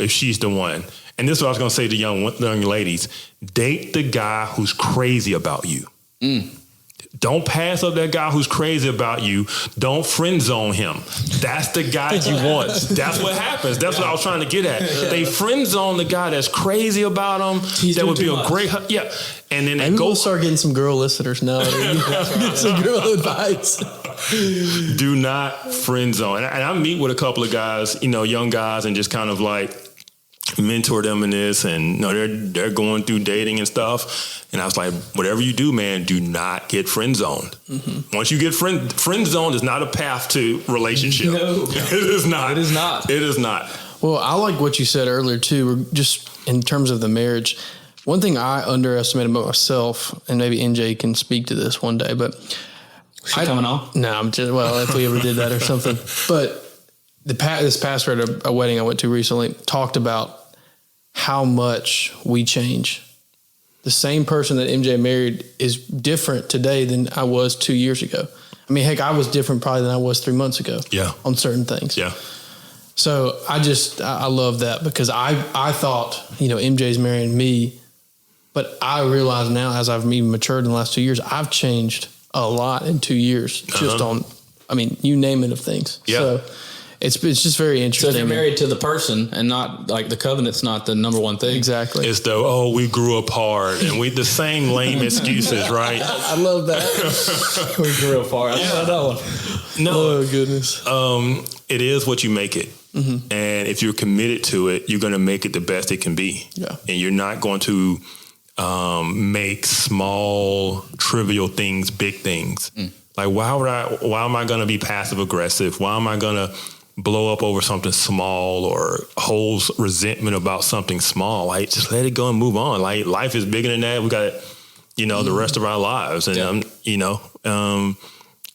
A: she's the one. And this is what I was going to say to young ladies. Date the guy who's crazy about you. Don't pass up that guy who's crazy about you. Don't friend zone him. That's the guy you want. That's what happens. That's what I was trying to get at. They friend zone the guy that's crazy about them. That would be a great, And then
C: maybe we'll start getting some girl listeners now. Get some girl advice.
A: Do not friend zone. And I meet with a couple of guys, young guys, and just kind of like mentor them in this, and they're going through dating and stuff. And I was like, whatever you do, man, do not get friend zoned. Mm-hmm. Once you get friend zoned is not a path to relationship. No, it is not.
B: It is not.
A: It is not.
C: Well, I like what you said earlier too, just in terms of the marriage. One thing I underestimated about myself, and maybe NJ can speak to this one day, but
B: coming on?
C: No, I'm just, well, if we ever did that or something. But this pastor at a wedding I went to recently talked about how much we change. The same person that MJ married is different today than I was 2 years ago. I mean, heck, I was different probably than I was 3 months ago.
A: Yeah.
C: On certain things.
A: Yeah.
C: So I love that because I thought, MJ's marrying me, but I realize now as I've even matured in the last 2 years, I've changed a lot in 2 years just on, you name it of things.
A: Yeah.
C: So it's just very interesting.
B: So if you're married to the person and not like the covenant's not the number one thing.
C: Exactly.
A: It's we grew apart and we the same lame excuses, right?
C: I love that.
B: We grew apart. I love that one.
A: No.
C: Oh, goodness.
A: It is what you make it. Mm-hmm. And if you're committed to it, you're going to make it the best it can be.
C: Yeah.
A: And you're not going to make small, trivial things big things. Like, why am I going to be passive aggressive? Why am I going to blow up over something small or hold resentment about something small? Like, just let it go and move on. Like, life is bigger than that. We got, the rest of our lives. And,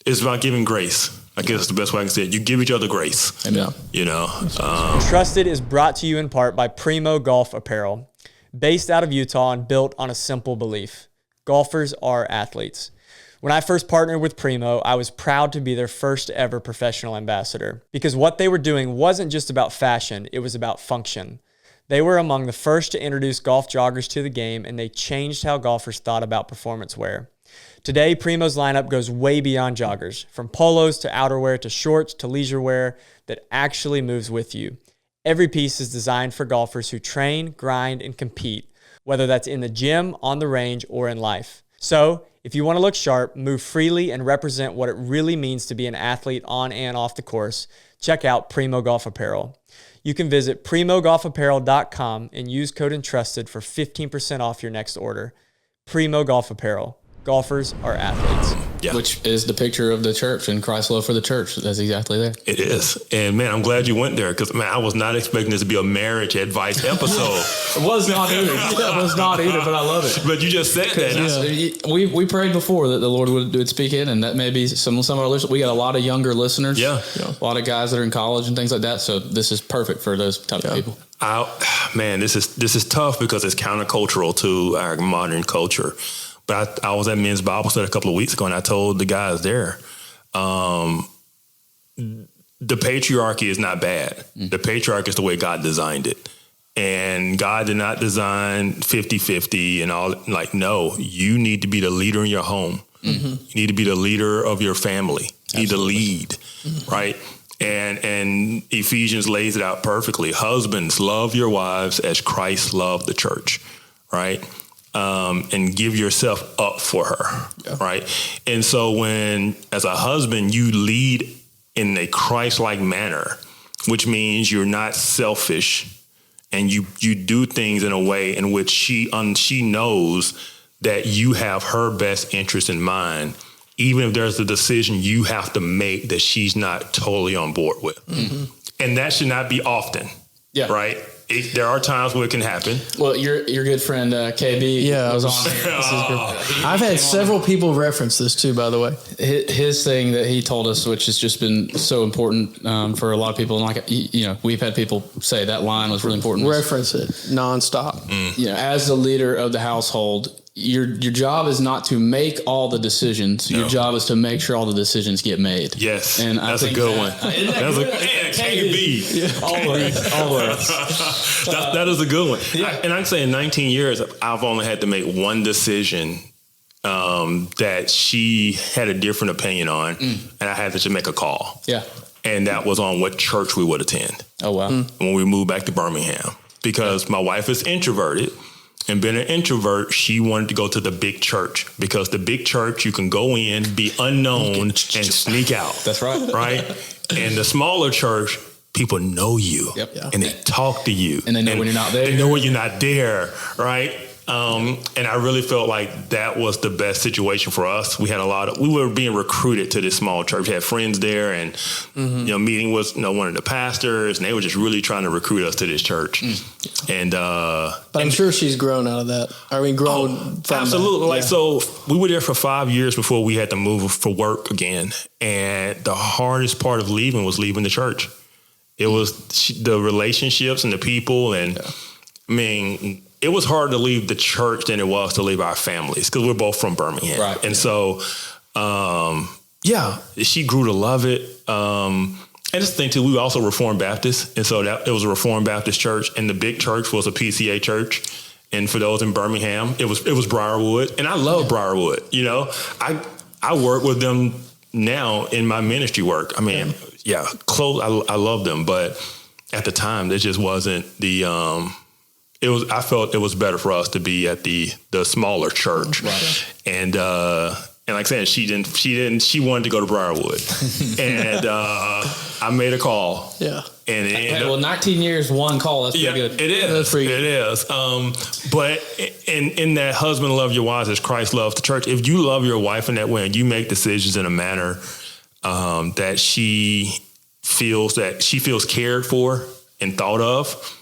A: it's about giving grace. I guess that's the best way I can say it. You give each other grace.
B: Amen.
D: Entrusted is brought to you in part by Primo Golf Apparel. Based out of Utah and built on a simple belief: golfers are athletes. When I first partnered with Primo, I was proud to be their first ever professional ambassador because what they were doing wasn't just about fashion, it was about function. They were among the first to introduce golf joggers to the game, and they changed how golfers thought about performance wear. Today, Primo's lineup goes way beyond joggers, from polos to outerwear to shorts to leisure wear that actually moves with you. Every piece is designed for golfers who train, grind, and compete, whether that's in the gym, on the range, or in life. So, if you want to look sharp, move freely, and represent what it really means to be an athlete on and off the course, check out Primo Golf Apparel. You can visit primogolfapparel.com and use code Entrusted for 15% off your next order. Primo Golf Apparel. Golfers are athletes.
A: Yeah.
B: Which is the picture of the church and Christ's love for the church. That's exactly there.
A: It is. And man, I'm glad you went there because, man, I was not expecting this to be a marriage advice episode.
B: It was not either. It was not either, but I love it.
A: But you just said that.
B: Yeah. We prayed before that the Lord would speak in, and that may be some of our listeners. We got a lot of younger listeners.
A: Yeah.
B: A lot of guys that are in college and things like that. So this is perfect for those type of people.
A: This is tough because it's countercultural to our modern culture. But I was at men's Bible study a couple of weeks ago, and I told the guys there, the patriarchy is not bad. The patriarchy is the way God designed it. And God did not design 50-50 and all. Like, no, you need to be the leader in your home. Mm-hmm. You need to be the leader of your family. You need to lead, right? And Ephesians lays it out perfectly. Husbands, love your wives as Christ loved the church, right? And give yourself up for her, right? And so when, as a husband, you lead in a Christ-like manner, which means you're not selfish and you do things in a way in which she knows that you have her best interest in mind, even if there's a decision you have to make that she's not totally on board with. Mm-hmm. And that should not be often, right? There are times where it can happen.
B: Well, your good friend KB was on here.
C: I've had several people reference this too, by the way.
B: His thing that he told us, which has just been so important for a lot of people, and we've had people say that line was really important.
C: Reference it nonstop.
B: As the leader of the household, your job is not to make all the decisions. No. Your job is to make sure all the decisions get made.
A: Yes,
B: and
A: that's a good one. That's KB.
B: Always.
A: That is a good one. Yeah. And I can say in 19 years, I've only had to make one decision that she had a different opinion on, and I had to just make a call.
B: Yeah.
A: And that was on what church we would attend.
B: Oh, wow.
A: When we moved back to Birmingham. Because my wife is introverted. And being an introvert, she wanted to go to the big church because the big church, you can go in, be unknown, and sneak out.
B: That's right.
A: Right? And the smaller church, people know you.
B: Yep.
A: And they talk to you.
B: And they know when you're not there.
A: They know when you're not there, right? And I really felt like that was the best situation for us. We were being recruited to this small church. We had friends there, and meeting with one of the pastors, and they were just really trying to recruit us to this church. And
C: but I'm sure she's grown out of that. Grown from
A: absolutely.
C: That. Yeah.
A: So we were there for 5 years before we had to move for work again. And the hardest part of leaving was leaving the church. It was the relationships and the people, and it was harder to leave the church than it was to leave our families, because we're both from Birmingham.
B: Right.
A: And so, she grew to love it. And this thing too, we were also Reformed Baptist. And so it was a Reformed Baptist church, and the big church was a PCA church. And for those in Birmingham, it was Briarwood. And I love Briarwood. I work with them now in my ministry work. Close. I love them. But at the time, there just wasn't I felt it was better for us to be at the smaller church. Right. And like I said, she wanted to go to Briarwood. And I made a call.
C: Yeah.
A: And
B: 19 years, one call. That's pretty good.
A: It is.
C: That's pretty
A: good. It is. But in that husband love your wives as Christ loves the church, if you love your wife in that way and you make decisions in a manner that she feels cared for and thought of,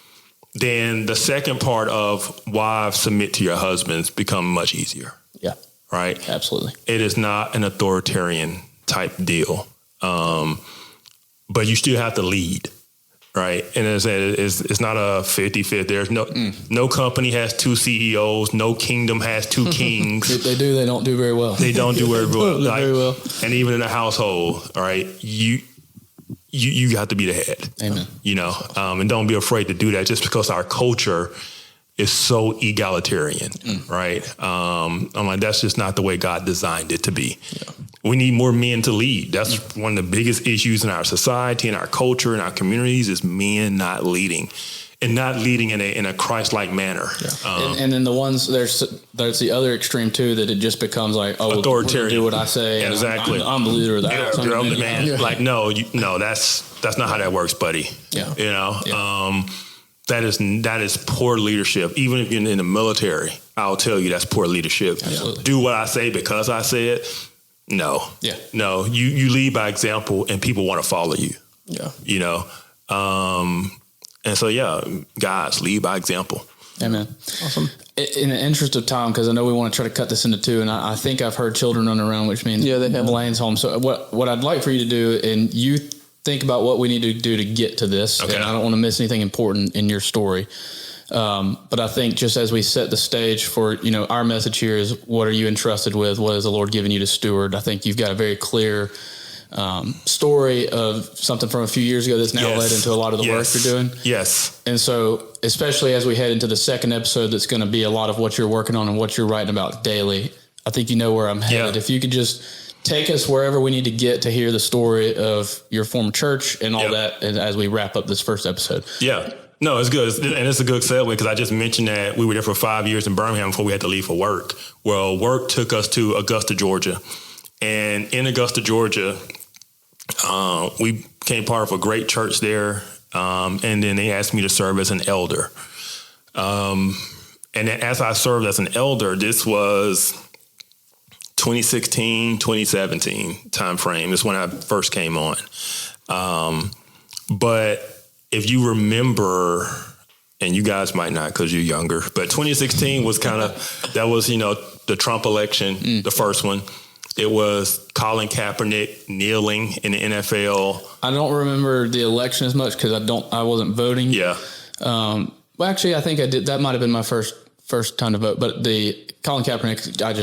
A: then the second part of wives submit to your husbands become much easier.
B: Yeah.
A: Right?
B: Absolutely.
A: It is not an authoritarian type deal. But you still have to lead. Right. And as I said, it's not a 50-50. There's no company has two CEOs. No kingdom has two kings.
B: If they do, they don't do very well.
A: They don't do very well.
C: Very well.
A: And even in a household, all right, you have to be the head.
B: Amen.
A: And don't be afraid to do that just because our culture is so egalitarian, right? I'm like, that's just not the way God designed it to be. Yeah. We need more men to lead. That's one of the biggest issues in our society, in our culture, in our communities, is men not leading, and not leading in a Christ-like manner. Yeah.
B: And then the ones there's the other extreme too, that it just becomes like, authoritarian. Do what I say.
A: Exactly.
B: I'm the leader of the house.
A: Man. Yeah. Like, no, that's not how that works, buddy.
B: Yeah.
A: Yeah. That is poor leadership. Even if you're in the military, I'll tell you that's poor leadership.
B: Absolutely.
A: Do what I say because I say it. No. Yeah. No. You lead by example, and people want to follow you. Yeah. And so guys, lead by example.
B: Amen. Awesome. In the interest of time, because I know we want to try to cut this into two, and I think I've heard children running around, which means they have Blaine's home. So what I'd like for you to do, and you think about what we need to do to get to this. Okay. And I don't want to miss anything important in your story. But I think just as we set the stage for, our message here is, what are you entrusted with? What has the Lord given you to steward? I think you've got a very clear story of something from a few years ago that's now led into a lot of the work you're doing.
A: Yes.
B: And so, especially as we head into the second episode, that's going to be a lot of what you're working on and what you're writing about daily. I think you know where I'm headed. If you could just take us wherever we need to get to hear the story of your former church and all that, and as we wrap up this first episode.
A: Yeah. No, it's good. And it's a good segue, because I just mentioned that we were there for 5 years in Birmingham before we had to leave for work. Well, work took us to Augusta, Georgia. And in Augusta, Georgia, we became part of a great church there. And then they asked me to serve as an elder. And as I served as an elder, this was 2016, 2017 timeframe is when I first came on. But if you remember, and you guys might not because you're younger, but 2016 was that was, the Trump election, the first one. It was Colin Kaepernick kneeling in the NFL.
B: I don't remember the election as much because I wasn't voting.
A: Yeah.
B: Well, actually, I think I did. That might have been my first time to vote, but the Colin Kaepernick, I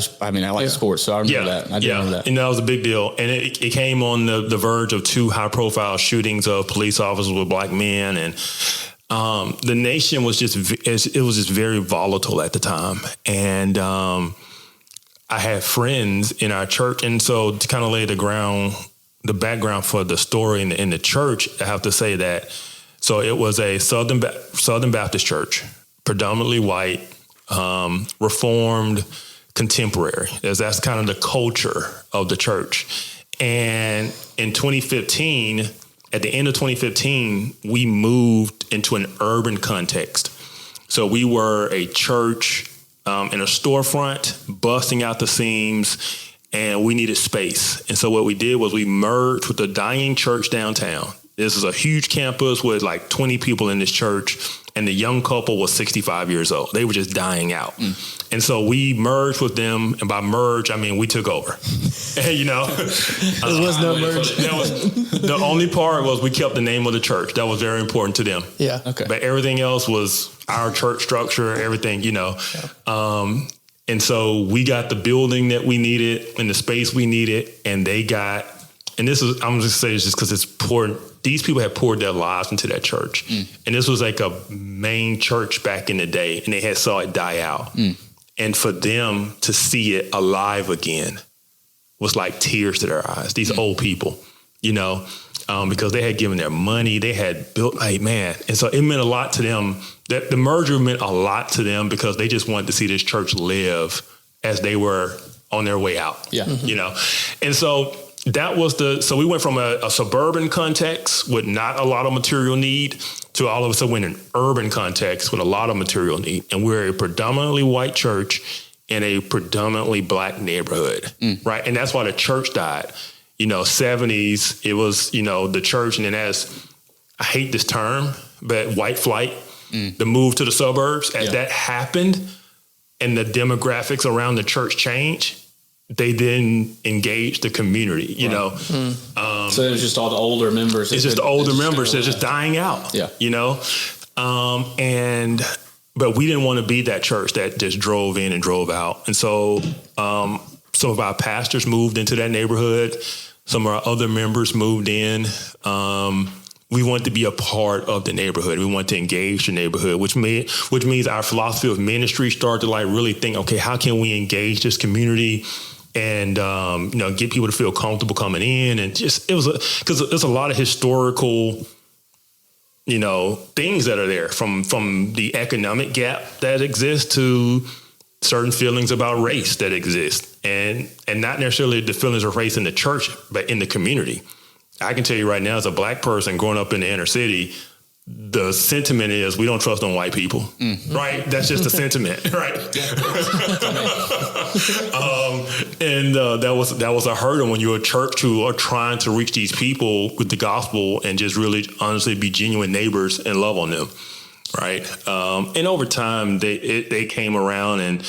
B: like sports, so I remember that. I do remember that.
A: And that was a big deal. And it came on the verge of two high-profile shootings of police officers with black men. And the nation was just very volatile at the time. And I had friends in our church. And so to kind of lay the background for the story in the church, I have to say that, so it was a Southern Baptist church, predominantly white, Reformed, contemporary. That's kind of the culture of the church. And in 2015, at the end of 2015, we moved into an urban context. So we were a church in a storefront, busting out the seams, and we needed space. And so what we did was we merged with the dying church downtown. This is a huge campus with like 20 people in this church, and the young couple was 65 years old. They were just dying out. And so we merged with them, and by merge, I mean we took over. And, there
C: was no merge.
A: The only part was we kept the name of the church. That was very important to them.
C: Yeah.
B: Okay.
A: But everything else was our church structure, everything, Yeah. And so we got the building that we needed and the space we needed, and they got, and this is, I'm just saying this just because it's poured, these people had poured their lives into that church. And this was like a main church back in the day, and they had saw it die out. And for them to see it alive again was like tears to their eyes, these old people, because they had given their money, they had built, man. And so it meant a lot to them. That the merger meant a lot to them because they just wanted to see this church live as they were on their way out.
B: Yeah.
A: And so that was so we went from a suburban context with not a lot of material need to all of a sudden in an urban context with a lot of material need. And we're a predominantly white church in a predominantly black neighborhood, right? And that's why the church died. 70s, it was, the church, and then I hate this term, but white flight, the move to the suburbs, as that happened and the demographics around the church changed, they then engaged the community,
B: So it was just all the older members.
A: It's just the older members that's just dying out, but we didn't want to be that church that just drove in and drove out. And so some of our pastors moved into that neighborhood. Some of our other members moved in. We wanted to be a part of the neighborhood. We wanted to engage the neighborhood, which means our philosophy of ministry started to really think, okay, how can we engage this community and get people to feel comfortable coming in? And just because there's a lot of historical things that are there, from the economic gap that exists to certain feelings about race that exist, and not necessarily the feelings of race in the church, but in the community. I can tell you right now, as a black person growing up in the inner city, the sentiment is we don't trust on white people, right? That's just the sentiment, right? That was a hurdle when you're a church who are trying to reach these people with the gospel and just really honestly be genuine neighbors and love on them, right? And over time, they came around, and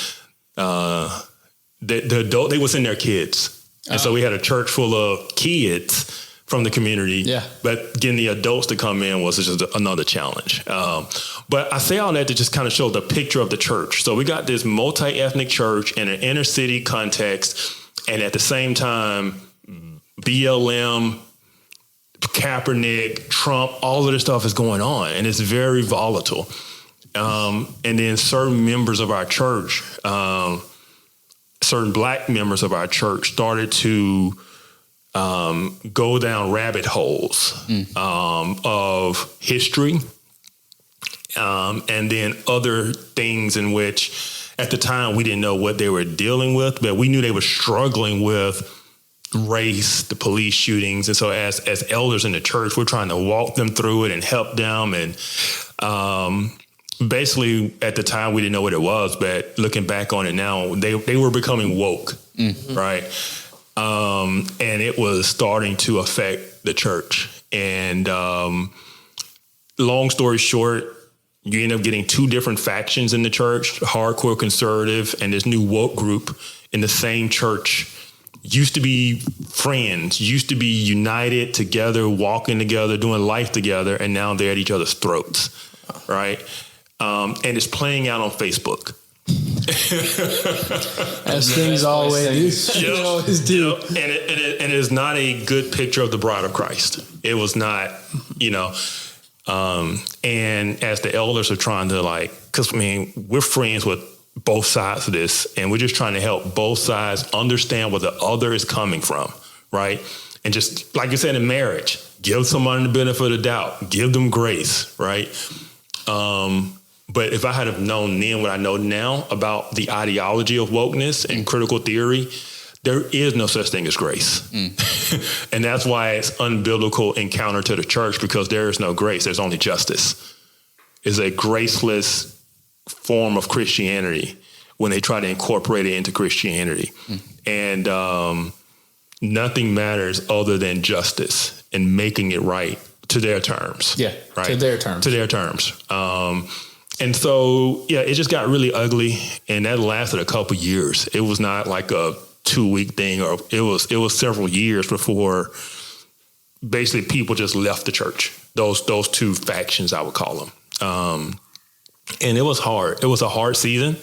A: the adult, they would send their kids, and so we had a church full of kids from the community. Yeah. But getting the adults to come in was just another challenge. But I say all that to just kind of show the picture of the church. So we got this multi-ethnic church in an inner city context, and at the same time, BLM, Kaepernick, Trump, all of this stuff is going on, and it's very volatile. And then certain members of our church, certain black members of our church started to go down rabbit holes of history, and then other things in which at the time we didn't know what they were dealing with, but we knew they were struggling with race, the police shootings. And so as elders in the church, we're trying to walk them through it and help them. And basically at the time we didn't know what it was, but looking back on it now, they were becoming woke, right? And it was starting to affect the church. And long story short, you end up getting two different factions in the church, hardcore conservative and this new woke group in the same church. Used to be friends, used to be united together, walking together, doing life together, and now they're at each other's throats, right? And it's playing out on Facebook.
C: As things always do.
A: And it is not a good picture of the bride of Christ. It was not, and as the elders are trying to because we're friends with both sides of this, and we're just trying to help both sides understand where the other is coming from, right? And just like you said in marriage, give someone the benefit of the doubt, give them grace, right? But if I had have known then what I know now about the ideology of wokeness and critical theory, there is no such thing as grace. And that's why it's unbiblical and counter to the church, because there is no grace. There's only justice. It's a graceless form of Christianity when they try to incorporate it into Christianity. And nothing matters other than justice and making it right to their terms.
B: Yeah,
A: right?
B: to their terms.
A: To their terms. And so, yeah, it just got really ugly, and that lasted a couple years. It was not like a 2-week thing, or it was several years before basically people just left the church. Those two factions, I would call them. And it was hard. It was a hard season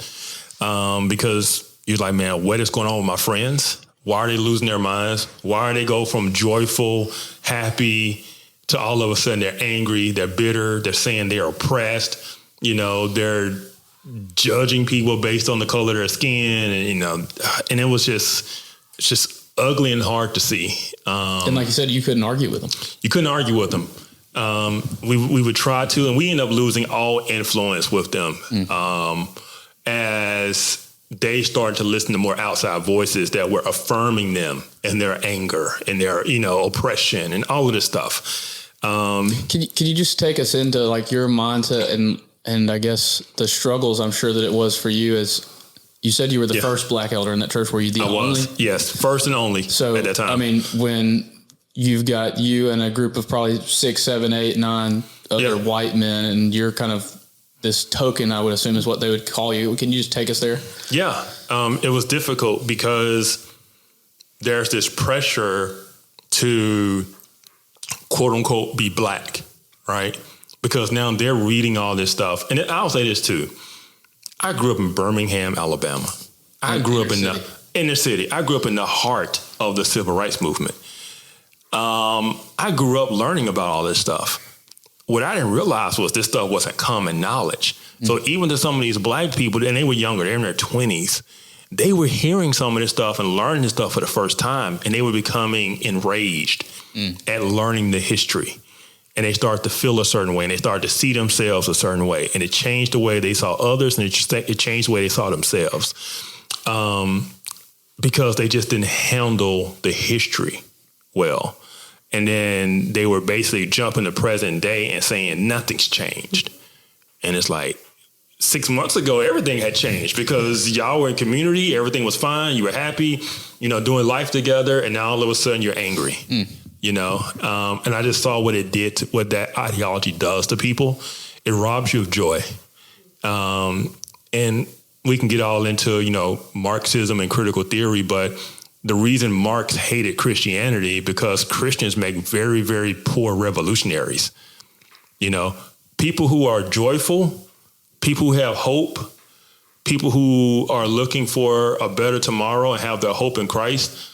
A: because you're like, man, what is going on with my friends? Why are they losing their minds? Why are they go from joyful, happy to all of a sudden they're angry, they're bitter, they're saying they're oppressed. They're judging people based on the color of their skin, and it was just ugly and hard to see.
B: And like you said, you couldn't argue with them.
A: You couldn't argue with them. We would try to, and we ended up losing all influence with them as they started to listen to more outside voices that were affirming them and their anger and their, oppression and all of this stuff.
B: Can you just take us into like your mindset and I guess the struggles I'm sure that it was for you? As you said, you were the first black elder in that church. Were you the only?
A: I was, yes, first and only at that time.
B: I mean, when you've got you and a group of probably 6, 7, 8, 9 other white men, and you're kind of this token, I would assume is what they would call you. Can you just take us there?
A: Yeah, it was difficult because there's this pressure to quote unquote be black, right? Because now they're reading all this stuff. And I'll say this too. I grew up in Birmingham, Alabama. I grew up in the inner city. I grew up in the heart of the civil rights movement. I grew up learning about all this stuff. What I didn't realize was this stuff wasn't common knowledge. So even to some of these black people, and they were younger, they were in their 20s, they were hearing some of this stuff and learning this stuff for the first time, and they were becoming enraged at learning the history. And they started to feel a certain way, and they started to see themselves a certain way, and it changed the way they saw others, and it changed the way they saw themselves, because they just didn't handle the history well. And then they were basically jumping the present day and saying nothing's changed. And it's like 6 months ago, everything had changed because y'all were in community, everything was fine, you were happy, doing life together, and now all of a sudden you're angry. And I just saw what it did, what that ideology does to people. It robs you of joy. And we can get all into, Marxism and critical theory, but the reason Marx hated Christianity because Christians make very, very poor revolutionaries. People who are joyful, people who have hope, people who are looking for a better tomorrow and have their hope in Christ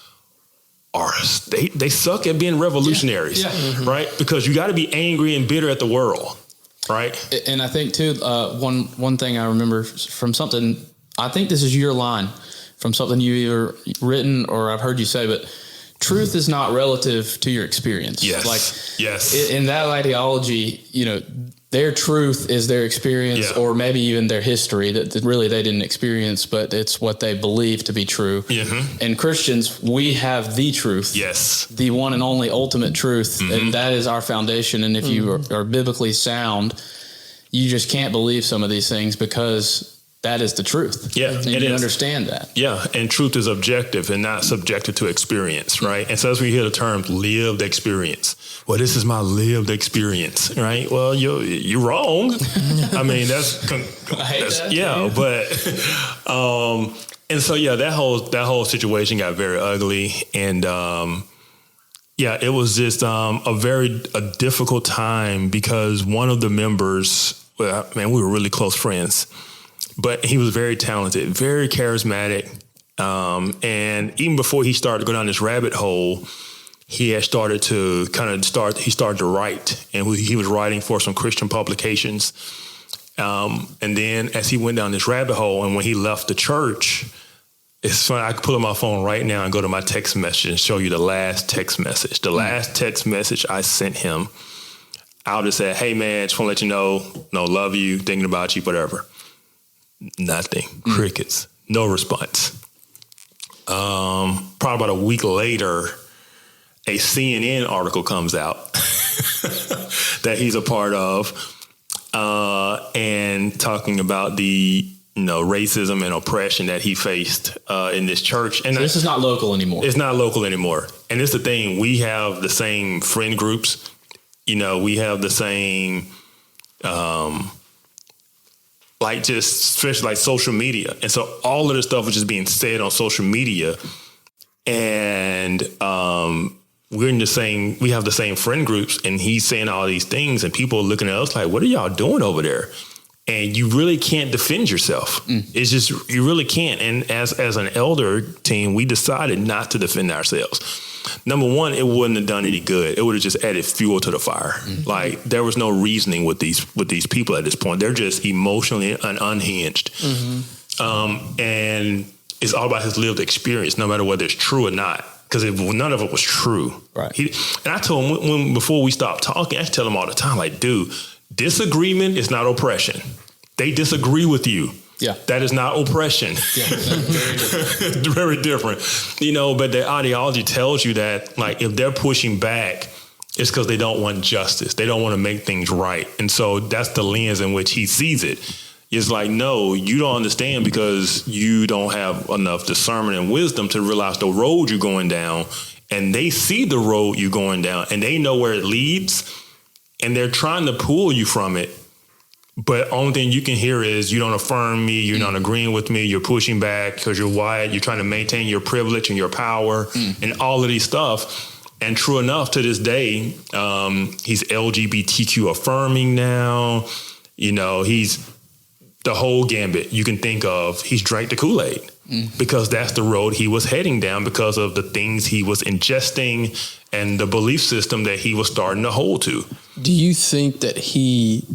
A: they suck at being revolutionaries, right? Because you got to be angry and bitter at the world, right?
B: And I think too, one thing I remember from something, I think this is your line from something you either written or I've heard you say, but truth is not relative to your experience.
A: Yes.
B: In that ideology, their truth is their experience or maybe even their history that really they didn't experience, but it's what they believe to be true. And Christians, we have the truth.
A: Yes.
B: The one and only ultimate truth. And that is our foundation. And if you are biblically sound, you just can't believe some of these things because that is the truth.
A: Yeah.
B: And you understand that.
A: Yeah. And truth is objective and not subjective to experience, right? And so as we hear the term lived experience, well, this is my lived experience, right? Well, you're wrong. I mean, and so, that whole situation got very ugly. And, it was just a difficult time because one of the members, we were really close friends. But he was very talented, very charismatic. And even before he started to go down this rabbit hole, he had started to write. And he was writing for some Christian publications. And then as he went down this rabbit hole and when he left the church, it's funny, I can pull up my phone right now and go to my text message and show you the last text message. The last text message I sent him, I'll just say, hey, man, just want to let you know, love you, thinking about you, whatever. Nothing. Crickets. No response. Probably about a week later, a CNN article comes out that he's a part of, and talking about the racism and oppression that he faced in this church. And
B: so this is not local anymore.
A: It's not local anymore. And it's the thing. We have the same friend groups. We have the same, especially like social media. And so all of this stuff was just being said on social media. And we have the same friend groups, and he's saying all these things, and people are looking at us like, what are y'all doing over there? And you really can't defend yourself. It's just, you really can't. And as an elder team, we decided not to defend ourselves. Number one, it wouldn't have done any good. It would have just added fuel to the fire. Like, there was no reasoning with these people at this point. They're just emotionally unhinged. And it's all about his lived experience, no matter whether it's true or not. Because none of it was true. Right. And I told him before we stopped talking, I tell him all the time, like, dude, disagreement is not oppression. They disagree with you. Yeah. That is not oppression. Yeah, very different. Very different. But the ideology tells you that, like, if they're pushing back, it's because they don't want justice. They don't want to make things right. And so that's the lens in which he sees it. It's like, no, you don't understand because you don't have enough discernment and wisdom to realize the road you're going down. And they see the road you're going down, and they know where it leads, and they're trying to pull you from it. But only thing you can hear is, you don't affirm me, you're not agreeing with me, you're pushing back because you're white, you're trying to maintain your privilege and your power and all of these stuff. And true enough, to this day, he's LGBTQ affirming now. He's the whole gambit you can think of. He's drank the Kool-Aid because that's the road he was heading down because of the things he was ingesting and the belief system that he was starting to hold to.
C: Do you think that he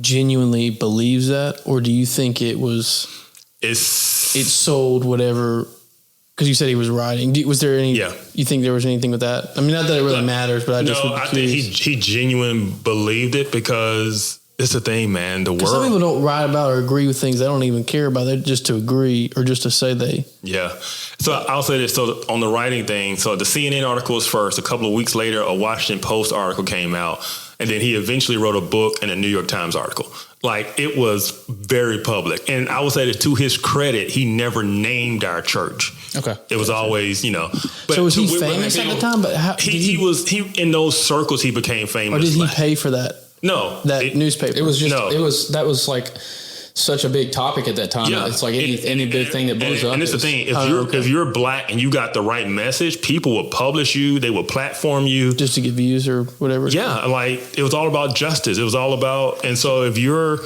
C: genuinely believes that, or do you think it sold whatever? Because you said he was writing. Was there any? Yeah. You think there was anything with that? I mean, not that it really matters, but I
A: think he genuinely believed it because it's the thing, man. The world.
C: Some people don't write about or agree with things they don't even care about. They're just to agree or just to say they.
A: Yeah. So I'll say this. So on the writing thing, so the CNN article was first. A couple of weeks later, a Washington Post article came out. And then he eventually wrote a book and a New York Times article. Like, it was very public. And I would say that to his credit, he never named our church. Okay. It was always, But
C: so was he famous at the time? But how,
A: he was in those circles, he became famous.
C: Or did he pay for that?
A: No.
C: That newspaper.
B: It was just, that was like such a big topic at that time. Yeah. It's like any big thing that blows up.
A: And it's the thing, if you're black and you got the right message, people will publish you, they will platform you.
C: Just to get views or whatever.
A: Yeah, like, it was all about justice. It was all about, and so if you're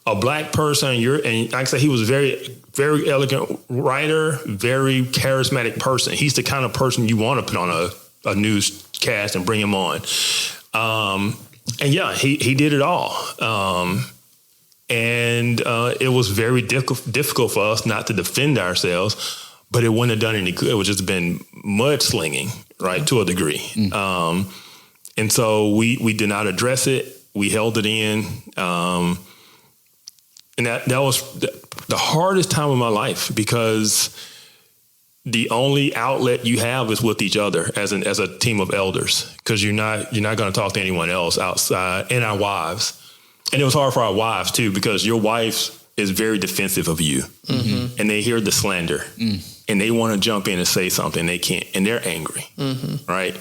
A: a black person, and like I said, he was a very, very elegant writer, very charismatic person. He's the kind of person you want to put on a newscast and bring him on. And yeah, he did it all. And it was very difficult for us not to defend ourselves, but it wouldn't have done any good. It would just have been mudslinging, right, to a degree. And so we did not address it. We held it in. And that was the hardest time of my life, because the only outlet you have is with each other as a team of elders, because you're not going to talk to anyone else outside, and our wives. And it was hard for our wives too, because your wife is very defensive of you, and they hear the slander, and they want to jump in and say something, they can't, and they're angry, right?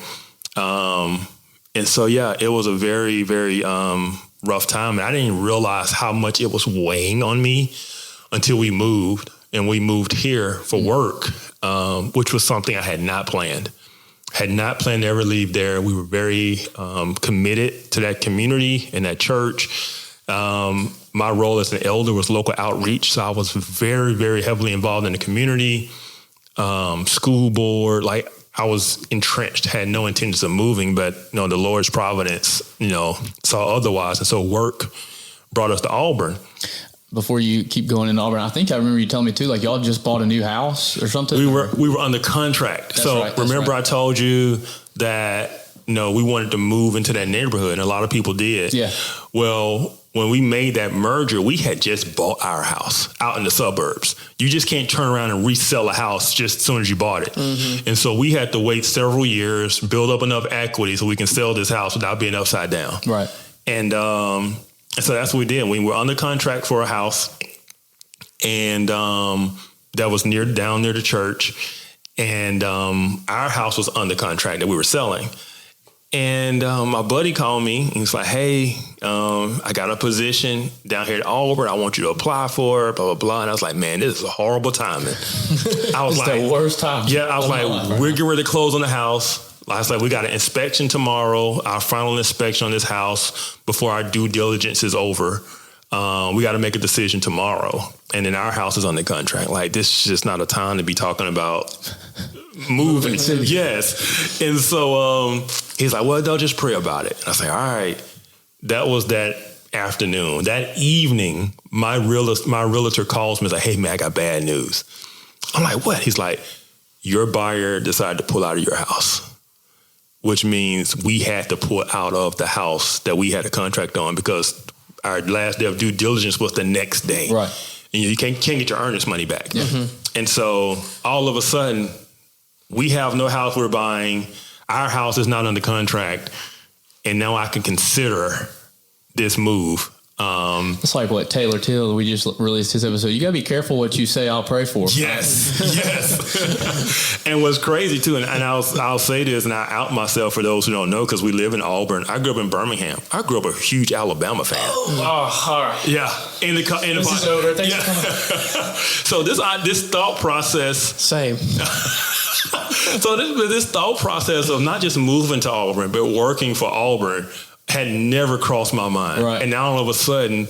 A: And so yeah, it was a very, very rough time, and I didn't realize how much it was weighing on me until we moved, and we moved here for work, which was something I had not planned. Had not planned to ever leave there. We were very committed to that community and that church. My role as an elder was local outreach, so I was very, very heavily involved in the community, school board. Like, I was entrenched, had no intentions of moving, but the Lord's providence, saw otherwise, and so work brought us to Auburn.
B: Before you keep going in Auburn, I think I remember you telling me too, like, y'all just bought a new house or something.
A: We were under contract. That's so right, remember right. I told you that we wanted to move into that neighborhood, and a lot of people did. Yeah. Well, when we made that merger, we had just bought our house out in the suburbs. You just can't turn around and resell a house just as soon as you bought it. And so we had to wait several years, build up enough equity so we can sell this house without being upside down. Right. And so that's what we did. We were under contract for a house, and that was down near the church. And our house was under contract that we were selling. And my buddy called me and he's like, hey, I got a position down here at Auburn. I want you to apply for it, blah, blah, blah. And I was like, man, this is a horrible timing. I was
B: it's the worst time.
A: Yeah, I was like, we're getting ready to close on the house. I was like, we got an inspection tomorrow, our final inspection on this house before our due diligence is over. We got to make a decision tomorrow. And then our house is under contract. Like, this is just not a time to be talking about moving. Yes. And so he's like, well, they'll just pray about it. And I was like, all right. That was that afternoon. That evening, my realtor calls me and is like, hey, man, I got bad news. I'm like, what? He's like, your buyer decided to pull out of your house, which means we had to pull out of the house that we had a contract on because our last day of due diligence was the next day.
B: Right.
A: And you can't get your earnest money back. Mm-hmm. And so all of a sudden, we have no house we're buying. Our house is not under contract. And now I can consider this move.
B: It's like what Taylor Till, we just released his episode. You got to be careful what you say, I'll pray for.
A: Yes, yes. And what's crazy too, and I'll say this and I out myself for those who don't know, because we live in Auburn. I grew up in Birmingham. I grew up a huge Alabama fan.
B: Oh, all right.
A: Yeah.
B: This is over. Thanks for coming.
A: So this thought process.
C: Same.
A: So this thought process of not just moving to Auburn, but working for Auburn had never crossed my mind.
B: Right.
A: And now all of a sudden,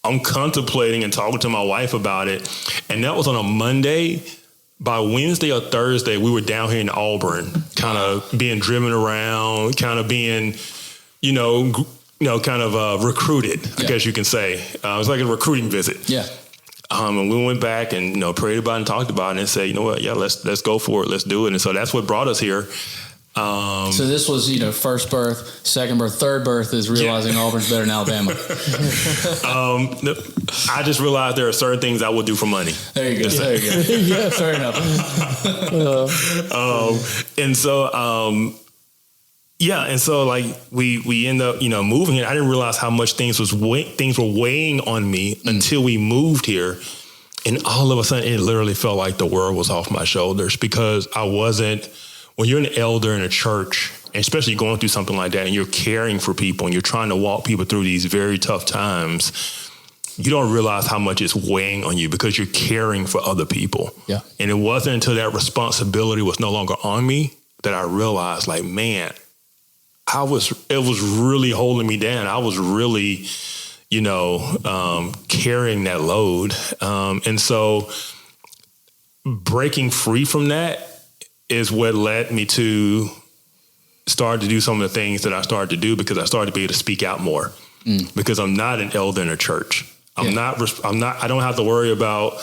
A: I'm contemplating and talking to my wife about it. And that was on a Monday. By Wednesday or Thursday, we were down here in Auburn, kind of being driven around, kind of being, kind of recruited, I guess you can say. It was like a recruiting visit.
B: Yeah.
A: And we went back and, prayed about it and talked about it and said, you know what? Yeah, let's go for it. Let's do it. And so that's what brought us here.
B: So this was, first birth, second birth, third birth is realizing Auburn's better than Alabama.
A: I just realized there are certain things I would do for money.
B: There you go. Yeah, fair enough.
A: And so like we end up, moving here. I didn't realize how much things were weighing on me until we moved here. And all of a sudden it literally felt like the world was off my shoulders because when you're an elder in a church, and especially going through something like that, and you're caring for people and you're trying to walk people through these very tough times, you don't realize how much it's weighing on you because you're caring for other people.
B: Yeah.
A: And it wasn't until that responsibility was no longer on me that I realized, like, man, it was really holding me down. I was really, carrying that load. And so breaking free from that is what led me to start to do some of the things that I started to do because I started to be able to speak out more because I'm not an elder in a church. I don't have to worry about,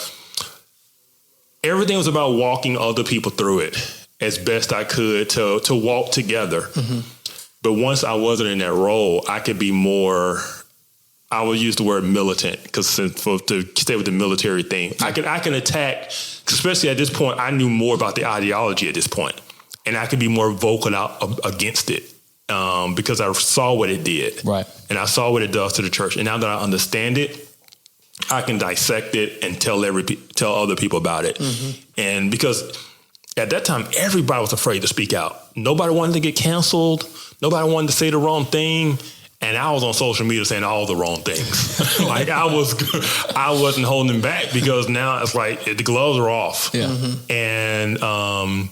A: everything was about walking other people through it as best I could to walk together. Mm-hmm. But once I wasn't in that role, I could be more, I would use the word militant because to stay with the military thing, I can attack, especially at this point, I knew more about the ideology at this point, and I could be more vocal out against it because I saw what it did.
B: Right.
A: And I saw what it does to the church. And now that I understand it, I can dissect it and tell other people about it. Mm-hmm. And because at that time, everybody was afraid to speak out. Nobody wanted to get canceled. Nobody wanted to say the wrong thing. And I was on social media saying all the wrong things. Like I wasn't holding back because now it's like the gloves are off.
B: Yeah. Mm-hmm.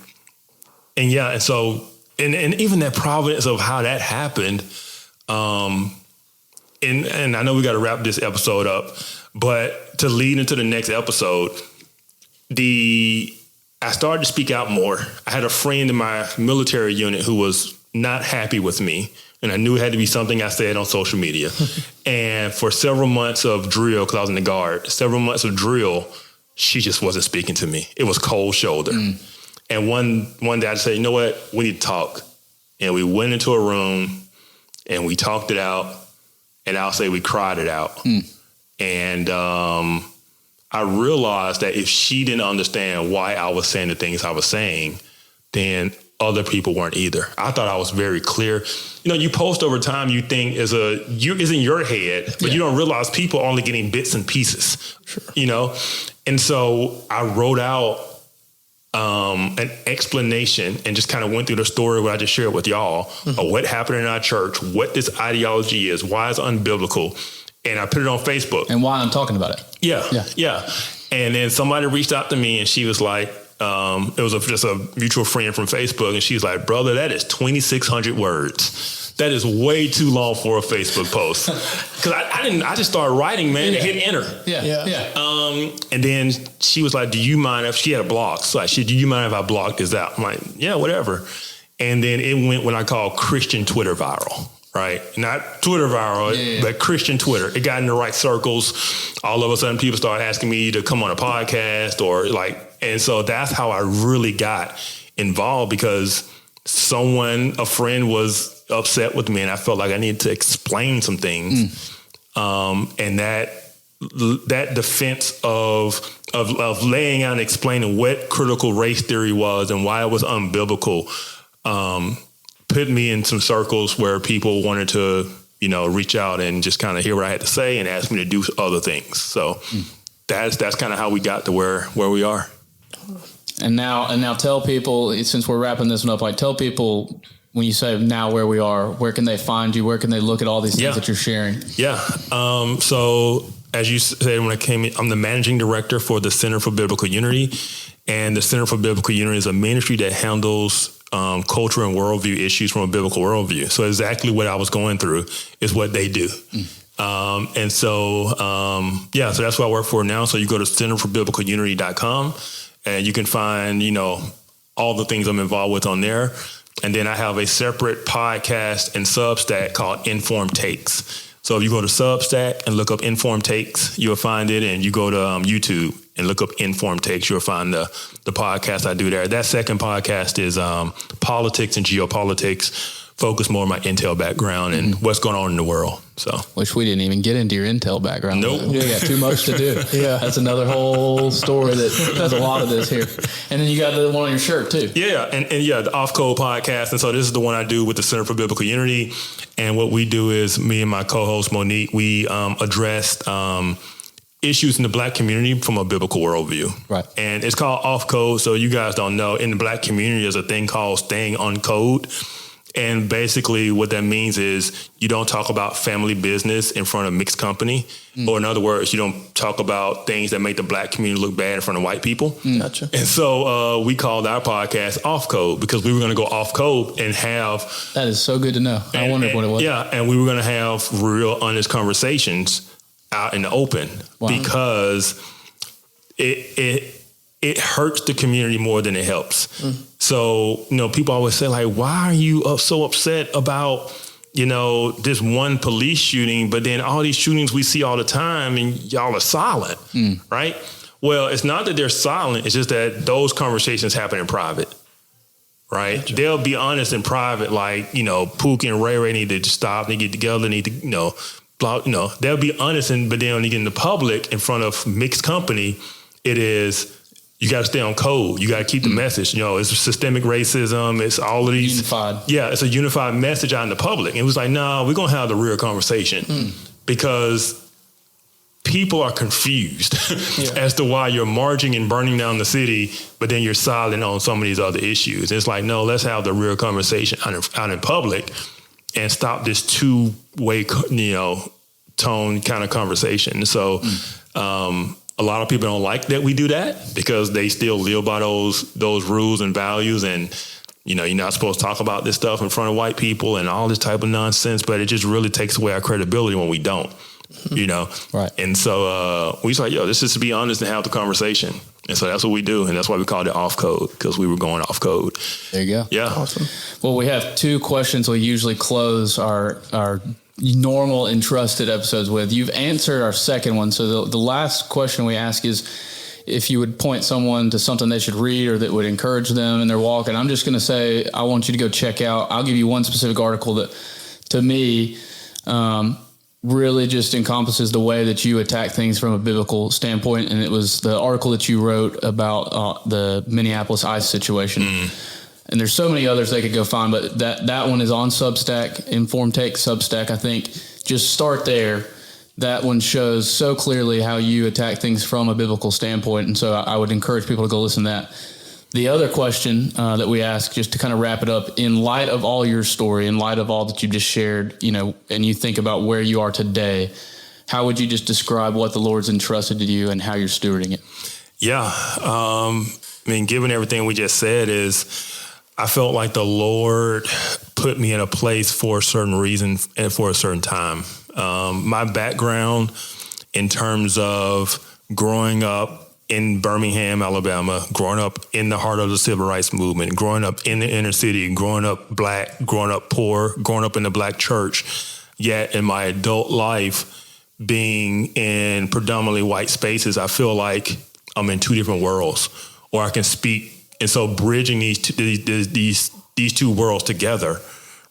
A: And so even that providence of how that happened. And I know we got to wrap this episode up, but to lead into the next episode, I started to speak out more. I had a friend in my military unit who was not happy with me. And I knew it had to be something I said on social media. And for several months of drill, because I was in the guard, several months of drill, she just wasn't speaking to me. It was cold shoulder. And one day I said, you know what? We need to talk. And we went into a room and we talked it out. And I'll say we cried it out. And I realized that if she didn't understand why I was saying the things I was saying, then other people weren't either. I thought I was very clear. You post over time, you think is in your head, but you don't realize people are only getting bits and pieces. Sure. And so I wrote out an explanation and just kind of went through the story what I just shared with y'all of what happened in our church, what this ideology is, why it's unbiblical. And I put it on Facebook.
B: And why I'm talking about it.
A: Yeah. And then somebody reached out to me and she was like, it was just a mutual friend from Facebook. And she's like, brother, that is 2,600 words. That is way too long for a Facebook post. Because I just started writing, man, and hit enter.
B: Yeah.
A: And then she was like, do you mind if she had a blog? So do you mind if I block this out? I'm like, yeah, whatever. And then it went what I call Christian Twitter viral. Right. Not Twitter viral, but Christian Twitter. It got in the right circles. All of a sudden people started asking me to come on a podcast and so that's how I really got involved because a friend was upset with me and I felt like I needed to explain some things. And that defense of laying out and explaining what critical race theory was and why it was unbiblical, put me in some circles where people wanted to, reach out and just kind of hear what I had to say and ask me to do other things. So that's kind of how we got to where we are.
B: And now tell people, since we're wrapping this one up, tell people when you say now where we are, where can they find you? Where can they look at all these things that you're sharing?
A: Yeah. So as you said, when I came in, I'm the managing director for the Center for Biblical Unity. And the Center for Biblical Unity is a ministry that handles culture and worldview issues from a biblical worldview. So exactly what I was going through is what they do. So that's what I work for now. So you go to centerforbiblicalunity.com and you can find, all the things I'm involved with on there. And then I have a separate podcast and Substack called Informed Takes. So if you go to Substack and look up Informed Takes, you'll find it. And you go to YouTube and look up Informed Takes, you'll find the podcast I do there. That second podcast is politics and geopolitics, focus more on my intel background and what's going on in the world. So,
B: which we didn't even get into your intel background.
A: Nope.
B: We got too much to do. That's another whole story that has a lot of this here. And then you got the one on your shirt too.
A: Yeah, and the Off Code podcast. And so this is the one I do with the Center for Biblical Unity. And what we do is me and my co-host Monique, we addressed issues in the Black community from a biblical worldview.
B: Right.
A: And it's called Off Code. So you guys don't know, in the Black community, there's a thing called staying on code. And basically what that means is you don't talk about family business in front of mixed company. Or in other words, you don't talk about things that make the Black community look bad in front of white people.
C: Gotcha.
A: And so we called our podcast Off Code because we were going to go off code and have...
B: That is so good to know. I wondered what it was.
A: Yeah, and we were going to have real honest conversations out in the open because it hurts the community more than it helps. So, people always say why are you so upset about, this one police shooting, but then all these shootings we see all the time and y'all are silent, right? Well, it's not that they're silent. It's just that those conversations happen in private, right? Gotcha. They'll be honest in private, Pook and Ray need to stop, they get together, need to, they'll be honest, but then when you get in the public in front of mixed company, it is... You got to stay on code. You got to keep the message. It's systemic racism. It's all of these.
B: Unified.
A: Yeah, it's a unified message out in the public. And it was like, no, we're going to have the real conversation because people are confused as to why you're marching and burning down the city, but then you're silent on some of these other issues. It's like, no, let's have the real conversation out in public and stop this two-way, tone kind of conversation. So, a lot of people don't like that we do that because they still live by those rules and values. And, you're not supposed to talk about this stuff in front of white people and all this type of nonsense, but it just really takes away our credibility when we don't, Right. And so we was like, this is to be honest and have the conversation. And so that's what we do. And that's why we called it Off Code, because we were going off code.
B: There you go.
A: Yeah.
C: Awesome.
B: Well, we have two questions we usually close our normal Entrusted episodes with. You've answered our second one. So the last question we ask is if you would point someone to something they should read or that would encourage them in their walk. And I'm just going to say, I want you to go check out, I'll give you one specific article that to me really just encompasses the way that you attack things from a biblical standpoint. And it was the article that you wrote about the Minneapolis ICE situation. And there's so many others they could go find, but that one is on Substack, Informed Take Substack, I think. Just start there. That one shows so clearly how you attack things from a biblical standpoint, and so I would encourage people to go listen to that. The other question that we ask, just to kind of wrap it up, in light of all your story, in light of all that you just shared, and you think about where you are today, how would you just describe what the Lord's entrusted to you and how you're stewarding it?
A: Yeah. Given everything we just said, I felt like the Lord put me in a place for a certain reason and for a certain time. My background in terms of growing up in Birmingham, Alabama, growing up in the heart of the civil rights movement, growing up in the inner city, growing up black, growing up poor, growing up in the black church, yet in my adult life, being in predominantly white spaces, I feel like I'm in two different worlds, or I can speak. And so bridging these two worlds together,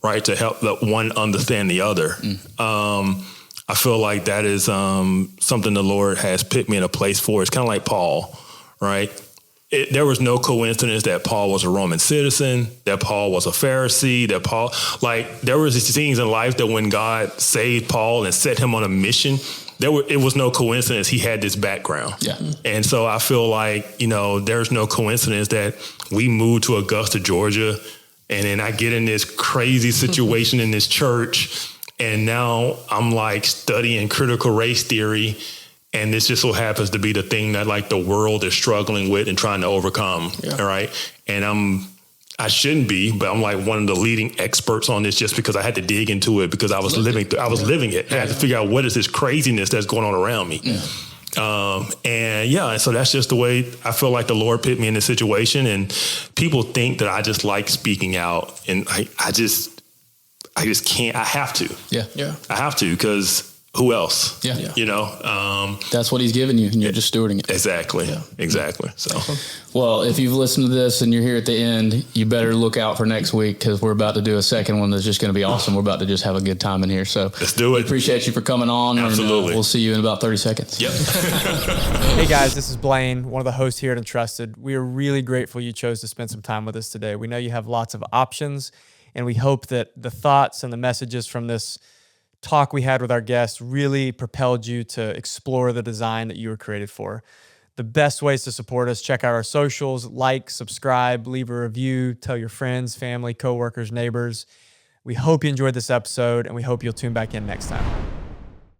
A: right, to help the one understand the other. I feel like that is something the Lord has put me in a place for. It's kind of like Paul, right? There was no coincidence that Paul was a Roman citizen, that Paul was a Pharisee, there was these things in life that when God saved Paul and set him on a mission, it was no coincidence he had this background.
B: Yeah.
A: And so I feel like, there's no coincidence that we moved to Augusta, Georgia, and then I get in this crazy situation in this church. And now I'm like studying critical race theory, and this just so happens to be the thing that like the world is struggling with and trying to overcome. Yeah. All right. And I shouldn't be, but I'm like one of the leading experts on this just because I had to dig into it because I was living it. I had to figure out what is this craziness that's going on around me. Yeah. And so that's just the way I feel like the Lord put me in this situation. And people think that I just like speaking out, and I just can't. I have to.
B: Yeah.
A: I have to, because who else?
B: Yeah.
A: That's
B: what he's given you, and you're just stewarding it.
A: Exactly. Yeah. Exactly. So,
B: well, if you've listened to this and you're here at the end, you better look out for next week, because we're about to do a second one that's just going to be awesome. We're about to just have a good time in here. So
A: let's do it.
B: We appreciate you for coming on.
A: Absolutely.
B: And we'll see you in about 30 seconds.
A: Yep.
D: Hey guys, this is Blaine, one of the hosts here at Entrusted. We are really grateful you chose to spend some time with us today. We know you have lots of options, and we hope that the thoughts and the messages from this talk we had with our guests really propelled you to explore the design that you were created for. The best ways to support us: check out our socials, like, subscribe, leave a review, tell your friends, family, coworkers, neighbors. We hope you enjoyed this episode, and we hope you'll tune back in next time.